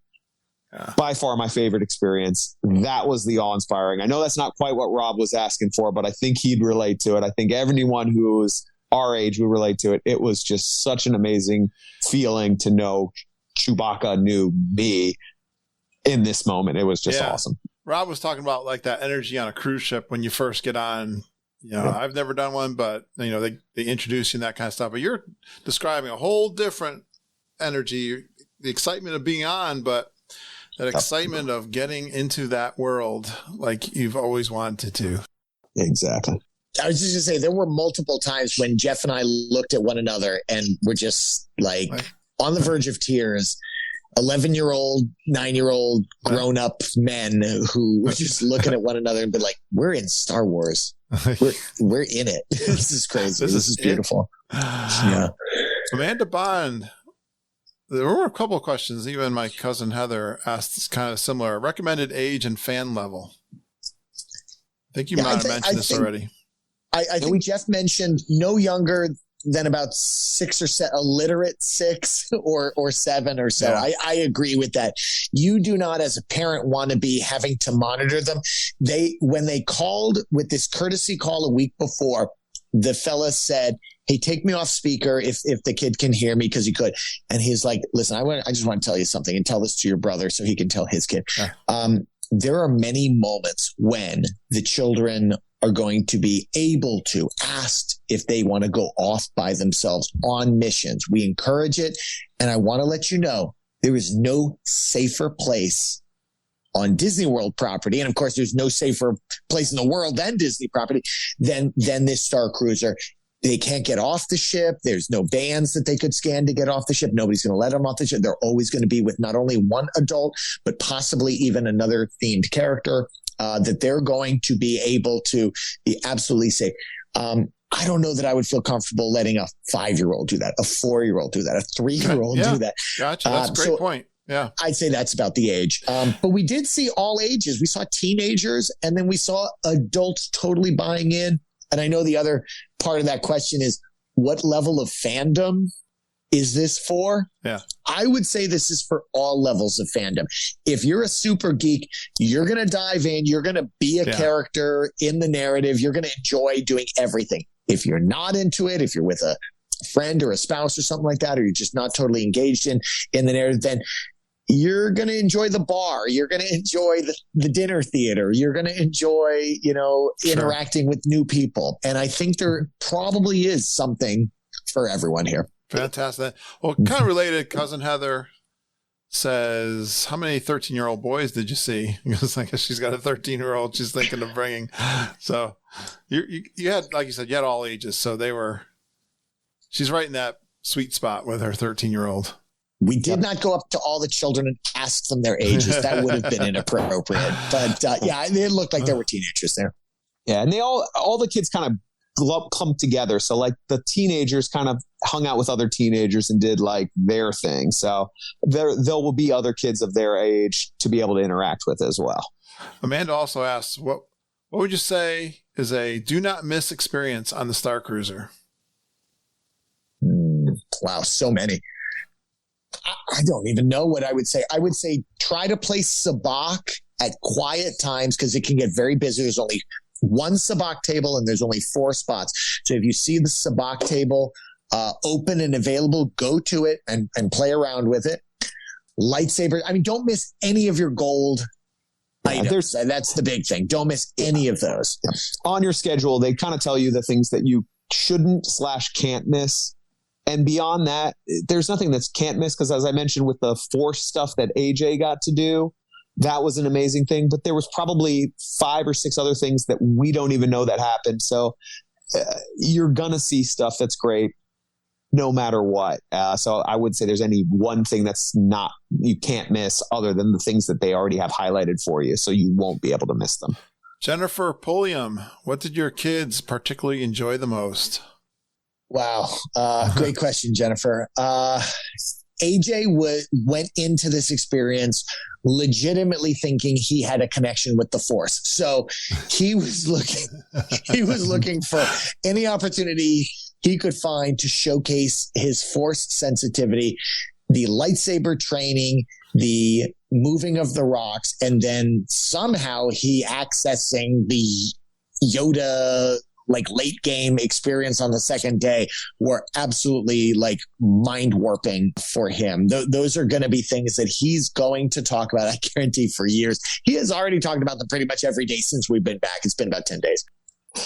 Yeah. By far my favorite experience. That was the awe-inspiring. I know that's not quite what Rob was asking for, but I think he'd relate to it. I think everyone who's our age would relate to it. It was just such an amazing feeling to know Chewbacca knew me in this moment. It was just awesome. Rob was talking about that energy on a cruise ship when you first get on. I've never done one, but they introduce you and that kind of stuff. But you're describing a whole different energy, the excitement of being on, but that excitement of getting into that world like you've always wanted to. Exactly. I was just going to say, there were multiple times when Jeff and I looked at one another and were just like on the verge of tears. 11-year-old, 9-year-old grown-up men who were just looking at one another and be like, we're in Star Wars. We're in it. This is crazy. This is beautiful. Yeah. Amanda Bond, there were a couple of questions. Even my cousin Heather asked kind of similar. Recommended age and fan level. I think you might have mentioned this already. I think Jeff mentioned no younger than about 6 or 7, a literate 6 or 7 or so. Yeah. I agree with that. You do not, as a parent, want to be having to monitor them. When they called with this courtesy call a week before, the fella said, hey, take me off speaker if the kid can hear me, because he could. And he's like, listen, I just want to tell you something, and tell this to your brother so he can tell his kid. Yeah. There are many moments when the children are going to be able to, asked if they want to go off by themselves on missions. We encourage it. And I want to let you know, there is no safer place on Disney World property. And of course, there's no safer place in the world than Disney property than this Star Cruiser. They can't get off the ship. There's no bands that they could scan to get off the ship. Nobody's going to let them off the ship. They're always going to be with not only one adult, but possibly even another themed character. That they're going to be able to be absolutely safe. I don't know that I would feel comfortable letting a 5-year-old do that, a 4-year-old do that, a 3-year-old do that. Gotcha. That's a great point. Yeah. I'd say that's about the age. But we did see all ages. We saw teenagers, and then we saw adults totally buying in. And I know the other part of that question is, what level of fandom is this for? Yeah. I would say this is for all levels of fandom. If you're a super geek, you're going to dive in. You're going to be a character in the narrative. You're going to enjoy doing everything. If you're not into it, if you're with a friend or a spouse or something like that, or you're just not totally engaged in the narrative, then you're going to enjoy the bar. You're going to enjoy the dinner theater. You're going to enjoy, interacting with new people. And I think there probably is something for everyone here. Fantastic. Well, kind of related, cousin Heather says, how many 13-year-old boys did you see? Because I guess she's got a 13-year-old she's thinking of bringing. So you had, like you said, you had all ages. So she's right in that sweet spot with her 13-year-old. We did not go up to all the children and ask them their ages. That would have been inappropriate. But it looked like there were teenagers there. Yeah, and all the kids kind of clumped together. So like the teenagers kind of hung out with other teenagers and did like their thing. So there will be other kids of their age to be able to interact with as well. Amanda also asks, what would you say is a do not miss experience on the Star Cruiser? Wow, so many. I don't even know what I would say. I would say try to play sabacc at quiet times, because it can get very busy. There's only one sabacc table and there's only 4 spots. So if you see the sabacc table open and available, go to it and play around with it. Lightsaber. I mean, don't miss any of your gold items. That's the big thing. Don't miss any of those. On your schedule, they kind of tell you the things that you shouldn't/can't miss. And beyond that, there's nothing that's can't miss, because as I mentioned with the Force stuff that AJ got to do, that was an amazing thing. But there was probably 5 or 6 other things that we don't even know that happened. So you're going to see stuff that's great no matter what. So I would say there's any one thing you can't miss other than the things that they already have highlighted for you. So you won't be able to miss them. Jennifer Pulliam, what did your kids particularly enjoy the most? Wow. Great question, Jennifer. AJ went into this experience legitimately thinking he had a connection with the Force. So he was looking for any opportunity he could find to showcase his Force sensitivity, the lightsaber training, the moving of the rocks, and then somehow he accessing the Yoda late game experience on the second day were absolutely mind warping for him. Those are going to be things that he's going to talk about, I guarantee, for years. He has already talked about them pretty much every day since we've been back. It's been about 10 days.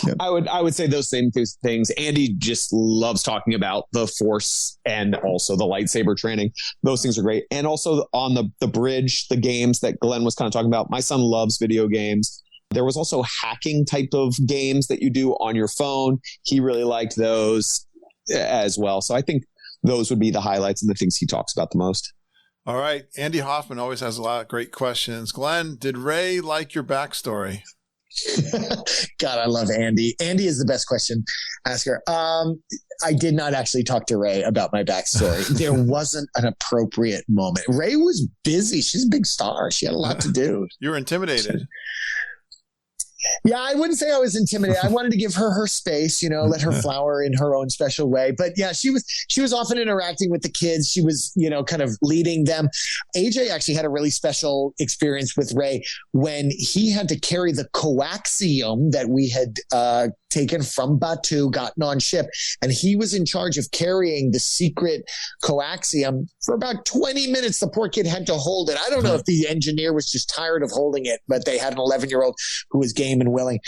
Yep. I would say those same things. Andy just loves talking about the Force and also the lightsaber training. Those things are great. And also on the bridge, the games that Glenn was kind of talking about. My son loves video games. There was also hacking type of games that you do on your phone. He really liked those as well. So I think those would be the highlights and the things he talks about the most. All right. Andy Hoffman always has a lot of great questions. Glenn, did Ray like your backstory? God, I love Andy. Andy is the best question asker. I did not actually talk to Ray about my backstory. There wasn't an appropriate moment. Ray was busy. She's a big star. She had a lot to do. You were intimidated. Yeah, I wouldn't say I was intimidated. I wanted to give her her space, let her flower in her own special way. But yeah, she was often interacting with the kids. She was, kind of leading them. AJ actually had a really special experience with Ray when he had to carry the coaxium that we had taken from Batu, gotten on ship. And he was in charge of carrying the secret coaxium for about 20 minutes. The poor kid had to hold it. I don't know if the engineer was just tired of holding it, but they had an 11-year-old who was game and willing.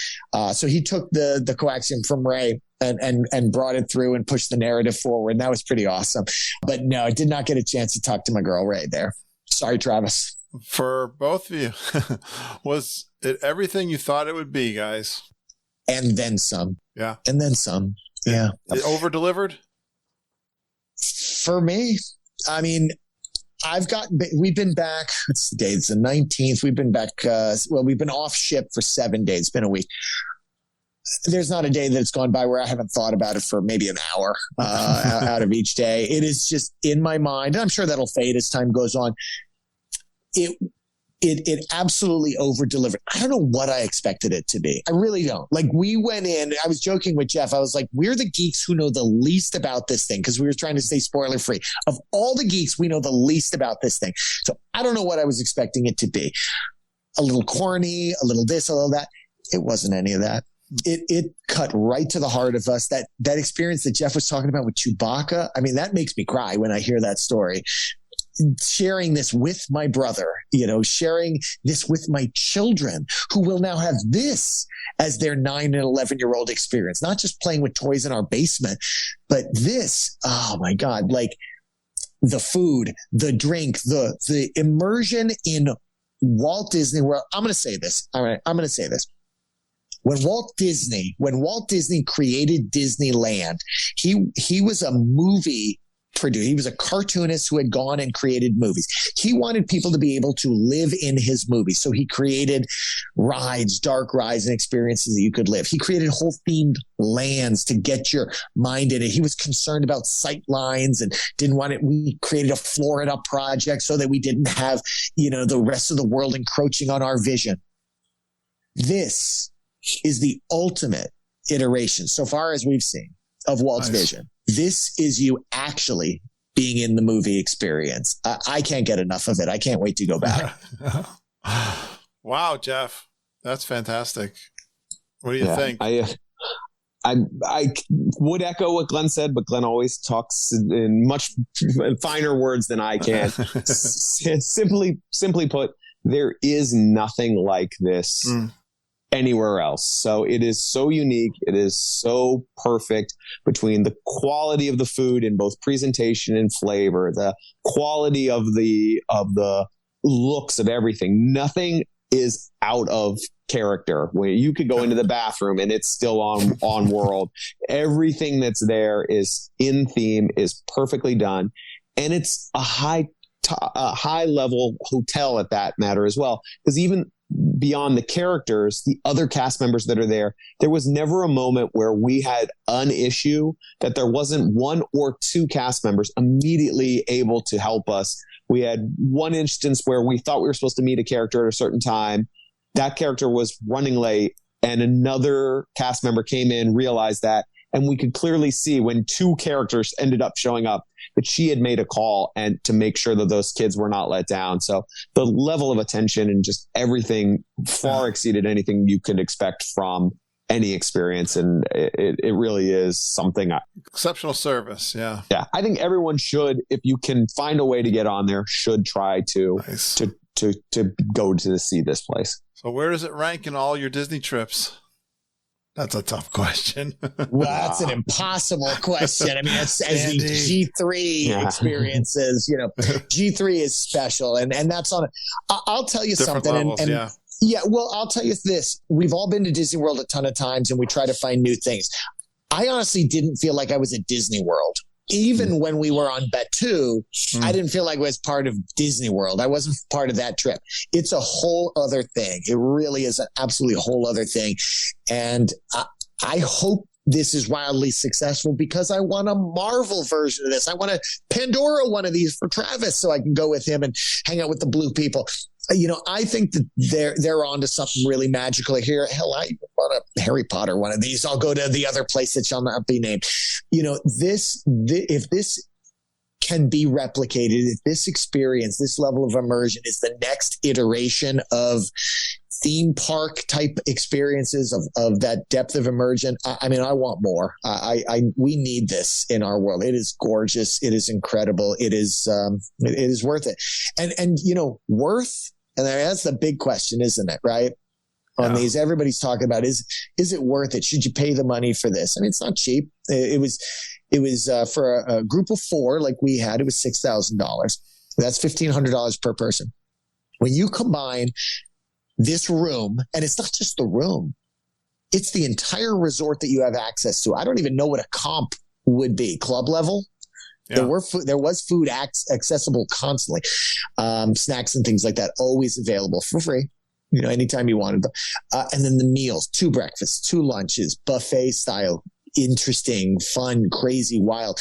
So he took the coaxium from Ray and brought it through and pushed the narrative forward. And that was pretty awesome. But no, I did not get a chance to talk to my girl Ray there. Sorry, Travis. For both of you, was it everything you thought it would be, guys? And then some. Yeah. And then some. Yeah. It over-delivered? For me, I mean, we've been back, what's the date? It's the 19th. We've been back, we've been off ship for 7 days. It's been a week. There's not a day that's gone by where I haven't thought about it for maybe an hour out of each day. It is just in my mind. And I'm sure that'll fade as time goes on. It absolutely over-delivered. I don't know what I expected it to be. I really don't. Like, we went in, I was joking with Jeff. I was like, we're the geeks who know the least about this thing, because we were trying to stay spoiler-free. Of all the geeks, we know the least about this thing. So I don't know what I was expecting it to be. A little corny, a little this, a little that. It wasn't any of that. It cut right to the heart of us. That experience that Jeff was talking about with Chewbacca, I mean, that makes me cry when I hear that story. Sharing this with my brother, sharing this with my children, who will now have this as their 9 and 11-year-old experience, not just playing with toys in our basement, but this, oh my God, like the food, the drink, the immersion in Walt Disney World. I'm going to say this. All right. I'm going to say this. When Walt Disney created Disneyland, he was a movie producer. He was a cartoonist who had gone and created movies. He wanted people to be able to live in his movies. So he created rides, dark rides and experiences that you could live. He created whole themed lands to get your mind in it. He was concerned about sight lines and didn't want it. We created a Florida project so that we didn't have, the rest of the world encroaching on our vision. This is the ultimate iteration, so far as we've seen, of Walt's vision. This is you actually being in the movie experience. I can't get enough of it. I can't wait to go back. Wow, Jeff, that's fantastic. What do you think? I would echo what Glenn said, but Glenn always talks in much finer words than I can. Simply put, there is nothing like this anywhere else. So it is so unique. It is so perfect between the quality of the food in both presentation and flavor, the quality of the looks of everything. Nothing is out of character. Where you could go into the bathroom and it's still on world. Everything that's there is in theme, is perfectly done, and it's a high level hotel at that matter as well. Because even beyond the characters, the other cast members that are there was never a moment where we had an issue that there wasn't one or two cast members immediately able to help us. We had one instance where we thought we were supposed to meet a character at a certain time. That character was running late, and another cast member came in, realized that, and we could clearly see when two characters ended up showing up that she had made a call and to make sure that those kids were not let down. So the level of attention and just everything far exceeded anything you could expect from any experience. And it really is something. Exceptional service. Yeah. Yeah. I think everyone should, if you can find a way to get on there, should try to go to see this place. So where does it rank in all your Disney trips? That's a tough question. Well, that's an impossible question. I mean, as the G3 experiences, G3 is special. And that's on, I'll tell you different something. Levels, Yeah, well, I'll tell you this. We've all been to Disney World a ton of times and we try to find new things. I honestly didn't feel like I was at Disney World. Even when we were on Batu, I didn't feel like I was part of Disney World. I wasn't part of that trip. It's a whole other thing. It really is an absolutely whole other thing. And I hope this is wildly successful because I want a Marvel version of this. I want a Pandora one of these for Travis so I can go with him and hang out with the blue people. You know, I think that they're onto something really magical here. Hell, I want a Harry Potter one of these. I'll go to the other place that shall not be named. You know, if this can be replicated, if this experience, this level of immersion is the next iteration of theme park type experiences of that depth of immersion. I mean, I want more. We need this in our world. It is gorgeous. It is incredible. It is worth it. And, you know, and that's the big question, isn't it? Right. On these, everybody's talking about, is it worth it? Should you pay the money for this? I mean, it's not cheap. It was for a group of 4, like we had, it was $6,000. That's $1,500 per person. When you combine this room, and it's not just the room, it's the entire resort that you have access to. I don't even know what a comp would be. Club level? Yeah. There was food accessible constantly. Snacks and things like that, always available for free, you know, anytime you wanted them. And then the meals, 2 breakfasts, 2 lunches, buffet style, interesting, fun, crazy, wild.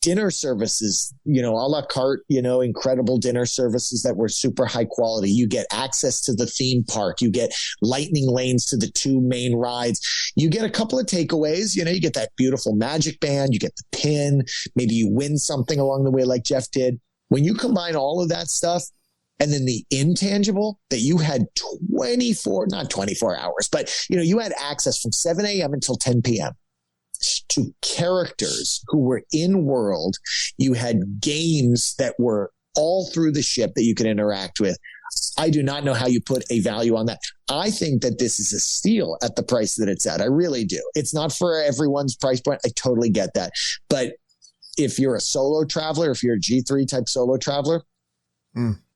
Dinner services, you know, a la carte, you know, incredible dinner services that were super high quality. You get access to the theme park. You get lightning lanes to the 2 main rides. You get a couple of takeaways. You know, you get that beautiful magic band. You get the pin. Maybe you win something along the way like Jeff did. When you combine all of that stuff and then the intangible that you had not 24 hours, but, you know, you had access from 7 a.m. until 10 p.m. to characters who were in world. You had games that were all through the ship that you could interact with. I do not know how you put a value on that. I think that this is a steal at the price that it's at. I really do. It's not for everyone's price point. I totally get that. But if you're a solo traveler, if you're a G3 type solo traveler,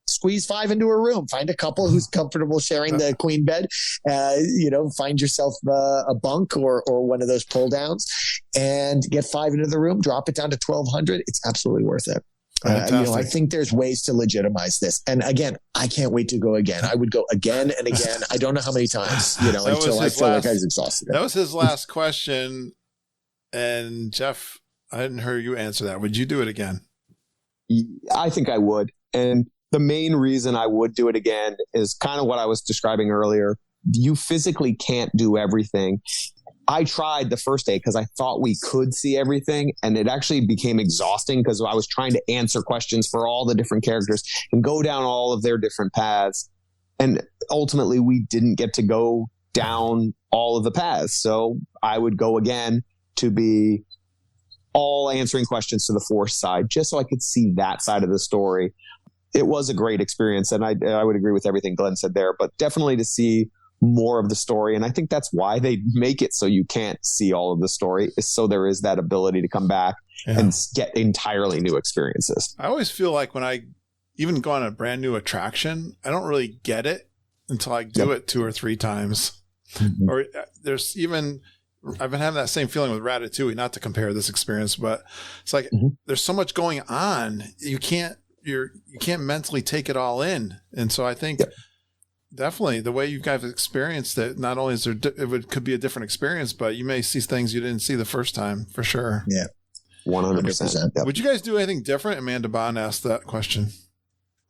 squeeze 5 into a room, find a couple who's comfortable sharing the queen bed, you know, find yourself a bunk or one of those pull downs and get 5 into the room, drop it down to 1,200. It's absolutely worth it. You know, I think there's ways to legitimize this. And again, I can't wait to go again. I would go again and again. I don't know how many times, you know, until I feel like I was exhausted. That was his last question. And Jeff, I didn't hear you answer that. Would you do it again? I think I would. And the main reason I would do it again is kind of what I was describing earlier. You physically can't do everything. I tried the first day because I thought we could see everything, and it actually became exhausting because I was trying to answer questions for all the different characters and go down all of their different paths. And ultimately, we didn't get to go down all of the paths. So I would go again to be all answering questions to the Force side, just so I could see that side of the story. It was a great experience, and I would agree with everything Glenn said there, but definitely to see more of the story. And I think that's why they make it so you can't see all of the story, is so there is that ability to come back and get entirely new experiences. I always feel like when I even go on a brand new attraction, I don't really get it until I do it 2 or 3 times. Or there's even, I've been having that same feeling with Ratatouille, not to compare this experience, but it's like there's so much going on. You can't mentally take it all in. And so I think definitely the way you guys experienced it, not only is there, could be a different experience, but you may see things you didn't see the first time for sure. Yeah. 100%. Yep. Would you guys do anything different? Amanda Bond asked that question.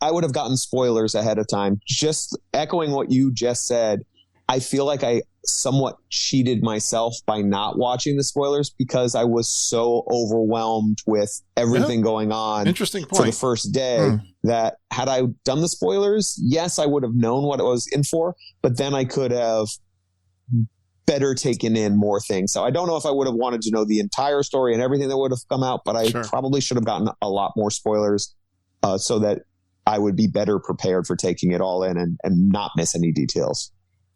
I would have gotten spoilers ahead of time. Just echoing what you just said, I feel like I somewhat cheated myself by not watching the spoilers because I was so overwhelmed with everything going on. Interesting point. For the first day that had I done the spoilers, yes, I would have known what it was in for, but then I could have better taken in more things. So I don't know if I would have wanted to know the entire story and everything that would have come out, but I probably should have gotten a lot more spoilers so that I would be better prepared for taking it all in and not miss any details.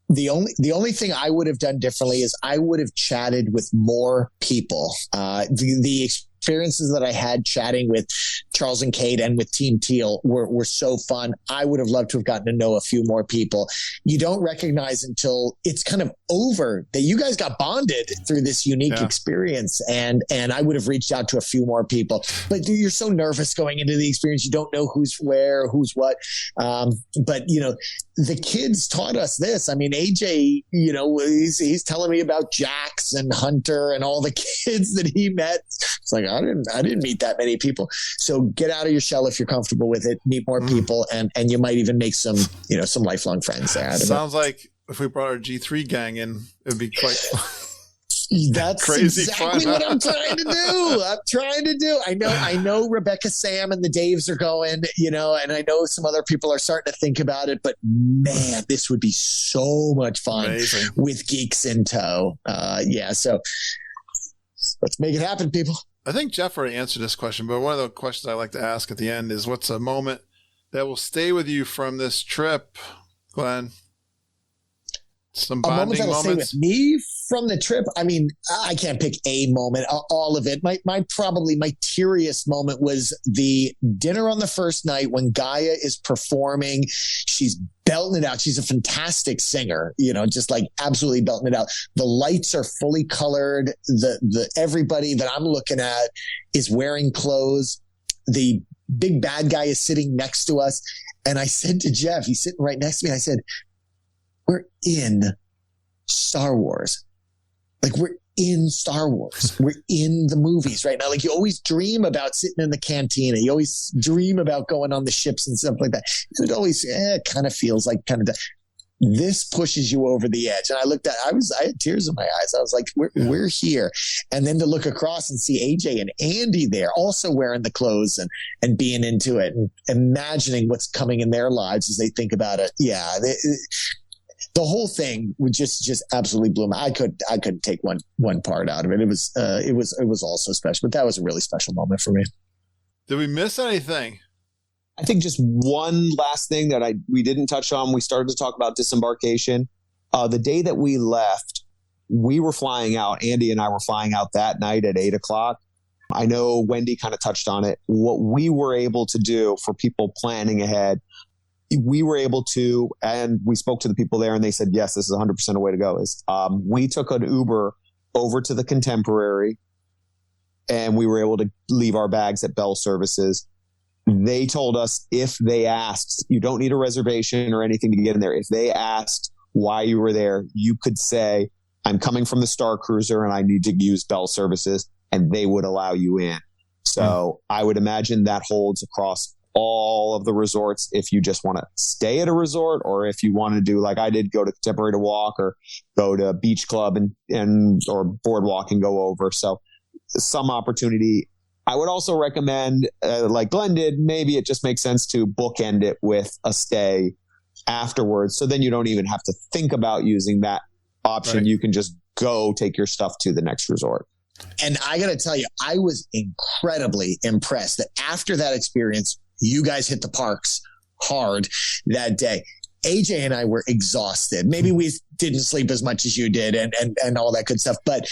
The only thing I would have done differently is I would have chatted with more people. The experiences that I had chatting with Charles and Kate and with Team Teal were so fun. I would have loved to have gotten to know a few more people. You don't recognize until it's kind of over that you guys got bonded through this unique experience. And I would have reached out to a few more people, but you're so nervous going into the experience. You don't know who's where, who's what. But the kids taught us this. I mean, AJ, he's telling me about Jax and Hunter and all the kids that he met. It's like, I didn't meet that many people. So get out of your shell if you're comfortable with it, meet more people, and you might even make some lifelong friends there. Sounds like if we brought our G3 gang in, it'd be quite That's crazy exactly fun. what I'm trying to do. I know Rebecca, Sam, and the Daves are going, and I know some other people are starting to think about it, but man, this would be so much fun. Amazing. With geeks in tow. So let's make it happen, people. I think Jeff already answered this question, but one of the questions I like to ask at the end is, what's a moment that will stay with you from this trip, Glenn? Some bonding that'll moments. Stay with me from the trip. I mean, I can't pick a moment, all of it. My teariest moment was the dinner on the first night when Gaia is performing. She's belting it out. She's a fantastic singer, just like absolutely belting it out. The lights are fully colored. The everybody that I'm looking at is wearing clothes. The big bad guy is sitting next to us. And I said to Jeff, he's sitting right next to me. I said, we're in Star Wars. Like, we're in Star Wars. We're in the movies right now. Like, you always dream about sitting in the cantina. You always dream about going on the ships and stuff like that. It always kind of feels like this pushes you over the edge. And I looked at, I had tears in my eyes. I was like, we're here. And then to look across and see AJ and Andy there also wearing the clothes and being into it and imagining what's coming in their lives as they think about it. Yeah. The whole thing would just absolutely blew me. I couldn't take one part out of it. It was also special, but that was a really special moment for me. Did we miss anything? I think just one last thing that we didn't touch on. We started to talk about disembarkation. The day that we left, we were flying out. Andy and I were flying out that night at 8:00. I know Wendy kind of touched on it. What we were able to do for people planning ahead, we were able to, and we spoke to the people there and they said, yes, this is 100% a way to go, is we took an Uber over to the Contemporary and we were able to leave our bags at Bell Services. They told us if they asked, you don't need a reservation or anything to get in there. If they asked why you were there, you could say, I'm coming from the Star Cruiser and I need to use Bell Services, and they would allow you in. So I would imagine that holds across all of the resorts if you just want to stay at a resort, or if you want to do like I did, go to Contemporary to walk, or go to Beach Club and or Boardwalk and go over. So some opportunity. I would also recommend, like Glenn did, maybe it just makes sense to bookend it with a stay afterwards. So then you don't even have to think about using that option. Right. You can just go take your stuff to the next resort. And I got to tell you, I was incredibly impressed that after that experience, you guys hit the parks hard that day. AJ and I were exhausted. Maybe we didn't sleep as much as you did and all that good stuff. But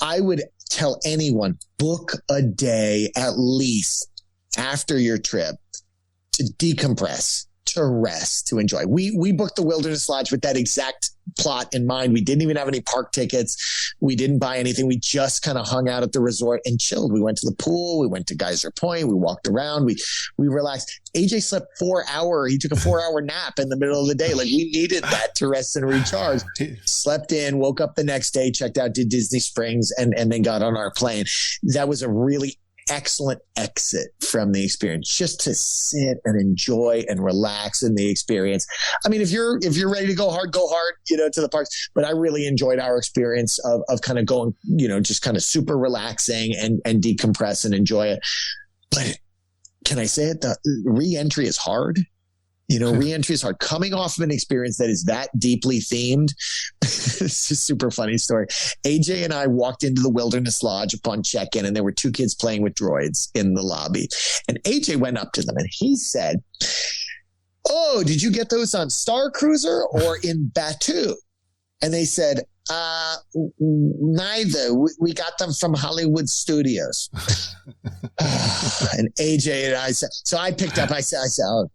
I would tell anyone, book a day at least after your trip to decompress, to rest, to enjoy. We booked the Wilderness Lodge with that exact plot in mind. We didn't even have any park tickets. We didn't buy anything. We just kind of hung out at the resort and chilled. We went to the pool. We went to Geyser Point. We walked around. We relaxed. AJ slept 4 hours. He took a 4-hour nap in the middle of the day. Like, we needed that to rest and recharge. Slept in, woke up the next day, checked out, did Disney Springs, and then got on our plane. That was a really excellent exit from the experience, just to sit and enjoy and relax in the experience. I mean, if you're ready to go hard, to the parks. But I really enjoyed our experience of kind of going, just kind of super relaxing and decompress and enjoy it. But can I say it? The re-entry is hard. Re-entry is hard. Coming off of an experience that is that deeply themed. It's a super funny story. AJ and I walked into the Wilderness Lodge upon check-in, and there were 2 kids playing with droids in the lobby. And AJ went up to them and he said, "Oh, did you get those on Star Cruiser or in Batu?" And they said, neither. We got them from Hollywood Studios. And AJ and I said, so I picked up, I said, oh,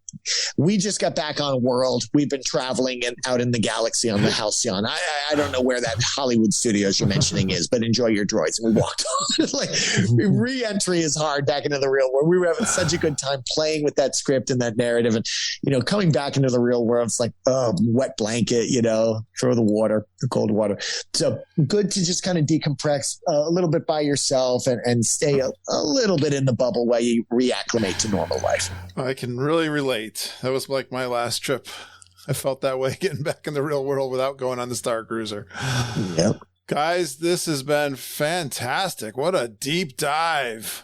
we just got back on World. We've been traveling out in the galaxy on the Halceyon. I don't know where that Hollywood Studios you're mentioning is, but enjoy your droids. And we walked on. Like, re-entry is hard back into the real world. We were having such a good time playing with that script and that narrative. And, coming back into the real world, it's like, wet blanket, throw the cold water. So good to just kind of decompress a little bit by yourself and stay a little bit in the bubble while you reacclimate to normal life. I can really relate. That was like my last trip. I felt that way getting back in the real world without going on the Star Cruiser. Yep. Guys, this has been fantastic. What a deep dive.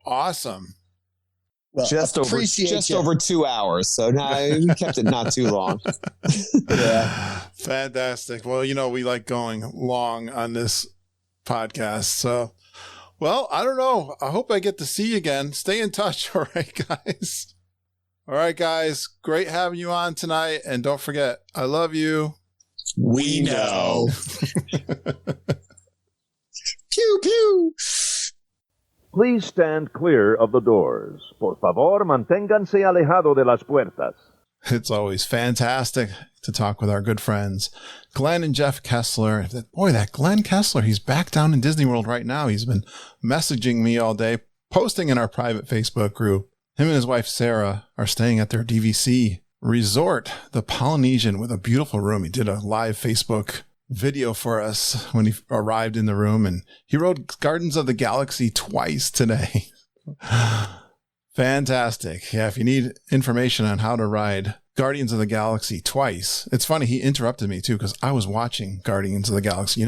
Awesome. Well, just over 2 hours. So now we kept it not too long. Yeah. Fantastic. Well, we like going long on this podcast. So, well, I don't know. I hope I get to see you again. Stay in touch. All right, guys. All right, guys. Great having you on tonight. And don't forget, I love you. We know. Pew, pew. Please stand clear of the doors. Por favor, manténganse alejado de las puertas. It's always fantastic to talk with our good friends, Glen and Jeff Kessler. Boy, that Glen Kessler, he's back down in Disney World right now. He's been messaging me all day, posting in our private Facebook group. Him and his wife, Sarah, are staying at their DVC resort, the Polynesian, with a beautiful room. He did a live Facebook video for us when he arrived in the room, and he rode Gardens of the Galaxy twice today. Fantastic. Yeah, if you need information on how to ride Guardians of the Galaxy twice, it's funny, he interrupted me too, because I was watching Guardians of the Galaxy.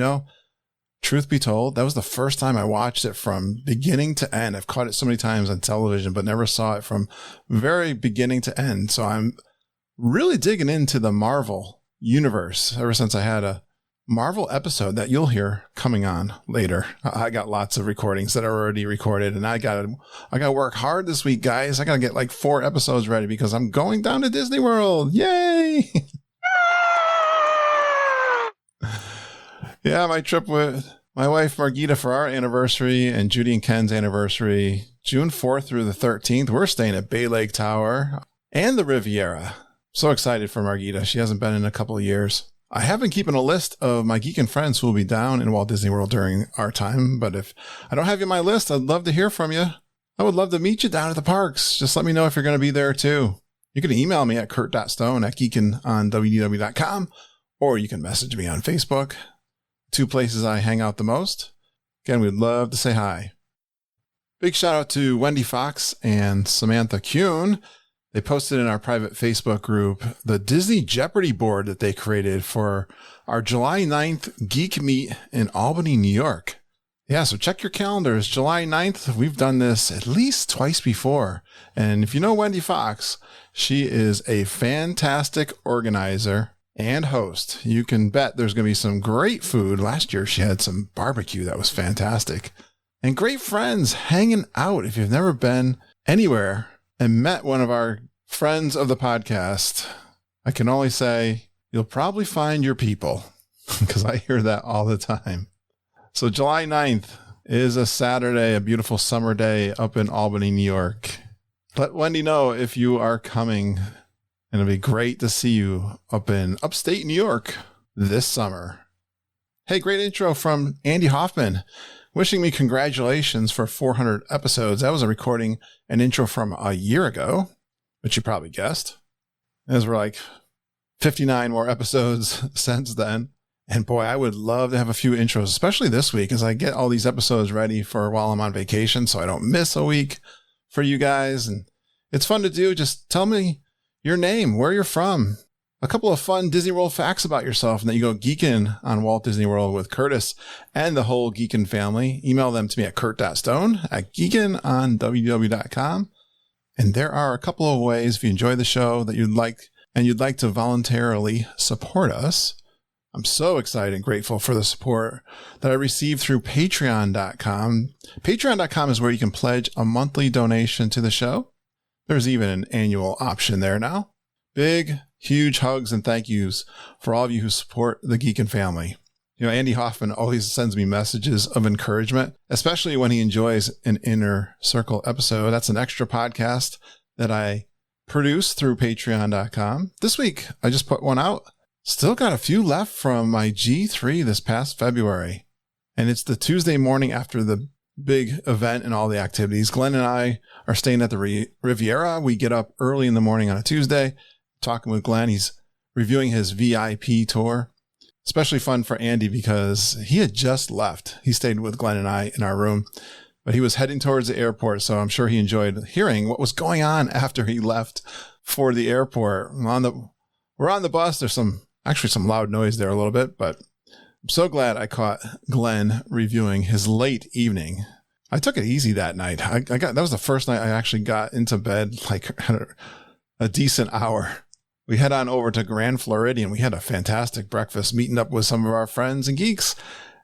Truth be told, that was the first time I watched it from beginning to end. I've caught it so many times on television, but never saw it from very beginning to end. So I'm really digging into the Marvel universe ever since I had a Marvel episode that you'll hear coming on later. I got lots of recordings that are already recorded, and I got to work hard this week, guys. I got to get like 4 episodes ready because I'm going down to Disney World. Yay! Yeah, my trip with my wife Margita for our anniversary and Judy and Ken's anniversary, June 4th through the 13th. We're staying at Bay Lake Tower and the Riviera. So excited for Margita. She hasn't been in a couple of years. I have been keeping a list of my geek and friends who will be down in Walt Disney World during our time, but if I don't have you on my list, I'd love to hear from you. I would love to meet you down at the parks. Just let me know if you're going to be there too. You can email me at kurt.stone@geekinonwdw.com, or you can message me on Facebook. 2 places I hang out the most. Again, we'd love to say hi. Big shout out to Wendy Fox and Samantha Kuhn. They posted in our private Facebook group the Disney Jeopardy board that they created for our July 9th Geek Meet in Albany, New York. Yeah, so check your calendars. July 9th, we've done this at least twice before. And if you know Wendy Fox, she is a fantastic organizer and host. You can bet there's going to be some great food. Last year, she had some barbecue that was fantastic. And great friends hanging out. If you've never been anywhere and met one of our friends of the podcast, I can only say you'll probably find your people, because I hear that all the time. So July 9th is a Saturday, a beautiful summer day up in Albany, New York. Let Wendy know if you are coming. And it'll be great to see you up in upstate New York this summer. Hey, great intro from Andy Hoffman, wishing me congratulations for 400 episodes. That was a recording, an intro from a year ago, which you probably guessed. As we're like 59 more episodes since then. And boy, I would love to have a few intros, especially this week, as I get all these episodes ready for while I'm on vacation, so I don't miss a week for you guys. And it's fun to do. Just tell me your name, where you're from, a couple of fun Disney World facts about yourself, and then you go geeking on Walt Disney World with Curtis and the whole Geekin family. Email them to me at kurt.stone@geekinonwdw.com. And there are a couple of ways, if you enjoy the show that you'd like to voluntarily support us. I'm so excited and grateful for the support that I received through patreon.com. Patreon.com is where you can pledge a monthly donation to the show. There's even an annual option there now. Big huge hugs and thank yous for all of you who support the Geekin family. You know, Andy Hoffman always sends me messages of encouragement, especially when he enjoys an Inner Circle episode. That's an extra podcast that I produce through patreon.com. This week, I just put one out. Still got a few left from my G3 this past February. And it's the Tuesday morning after the big event and all the activities. Glenn and I are staying at the Riviera. We get up early in the morning on a Tuesday, talking with Glenn. He's reviewing his VIP tour. Especially fun for Andy because he had just left. He stayed with Glenn and I in our room, but he was heading towards the airport. So I'm sure he enjoyed hearing what was going on after he left for the airport. We're on the bus. There's some loud noise there a little bit, but I'm so glad I caught Glenn reviewing his late evening. I took it easy that night. That was the first night I actually got into bed like a decent hour. We head on over to Grand Floridian. We had a fantastic breakfast, meeting up with some of our friends and geeks.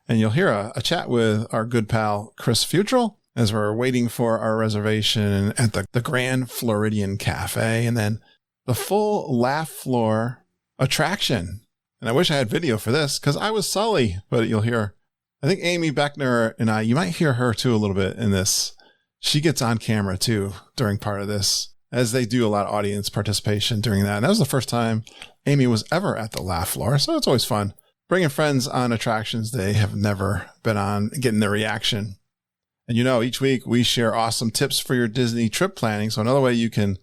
And you'll hear a chat with our good pal, Chris Futrell, as we're waiting for our reservation at the Grand Floridian Cafe. And then the full laugh floor attraction. And I wish I had video for this because I was Sully, but you'll hear, I think Amy Beckner and I, you might hear her too a little bit in this. She gets on camera too during part of this, as they do a lot of audience participation during that. And that was the first time Amy was ever at the laugh floor. So it's always fun bringing friends on attractions they have never been on, getting their reaction. And you know, each week we share awesome tips for your Disney trip planning. So another way you can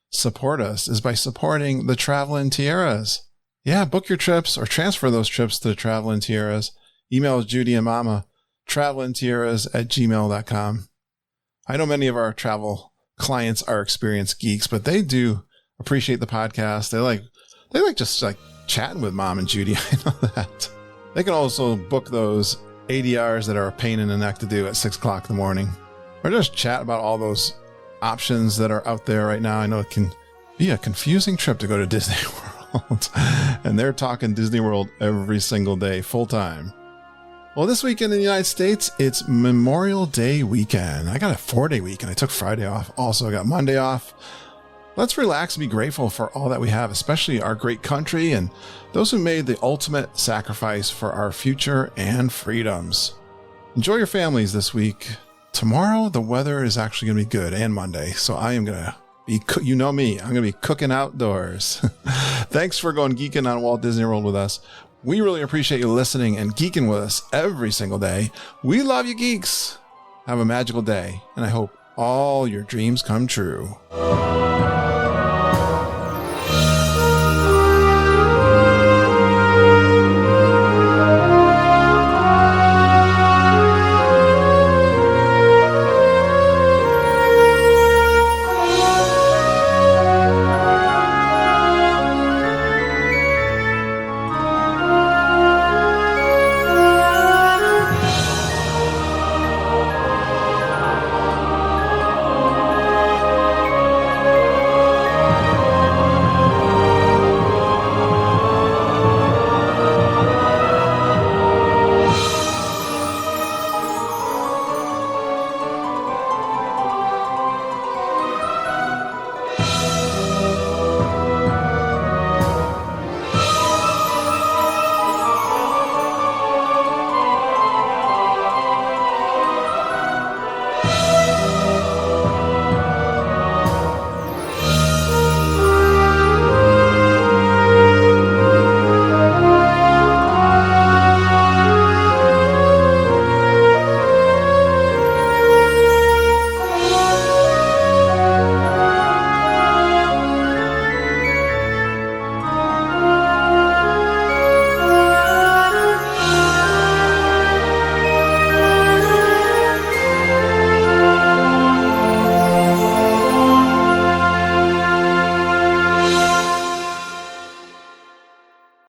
support us is by supporting the Travelin' Tiaras. Yeah, book your trips or transfer those trips to the Travelin' Tiaras. Email Judy and Mama, travelintiaras@gmail.com. I know many of our travel clients are experienced geeks, but they do appreciate the podcast. They like just chatting with Mom and Judy. I know that. They can also book those ADRs that are a pain in the neck to do at 6 o'clock in the morning, or just chat about all those options that are out there right now. I know it can be a confusing trip to go to Disney World, and they're talking Disney World every single day, full time. Well, this weekend in the United States, it's Memorial Day weekend. I got a 4-day weekend. I took Friday off. Also, I got Monday off. Let's relax and be grateful for all that we have, especially our great country and those who made the ultimate sacrifice for our future and freedoms. Enjoy your families this week. Tomorrow, the weather is actually going to be good, and Monday. So I am going to be, you know me, I'm going to be cooking outdoors. Thanks for going geeking on Walt Disney World with us. We really appreciate you listening and geeking with us every single day. We love you, geeks. Have a magical day, and I hope all your dreams come true.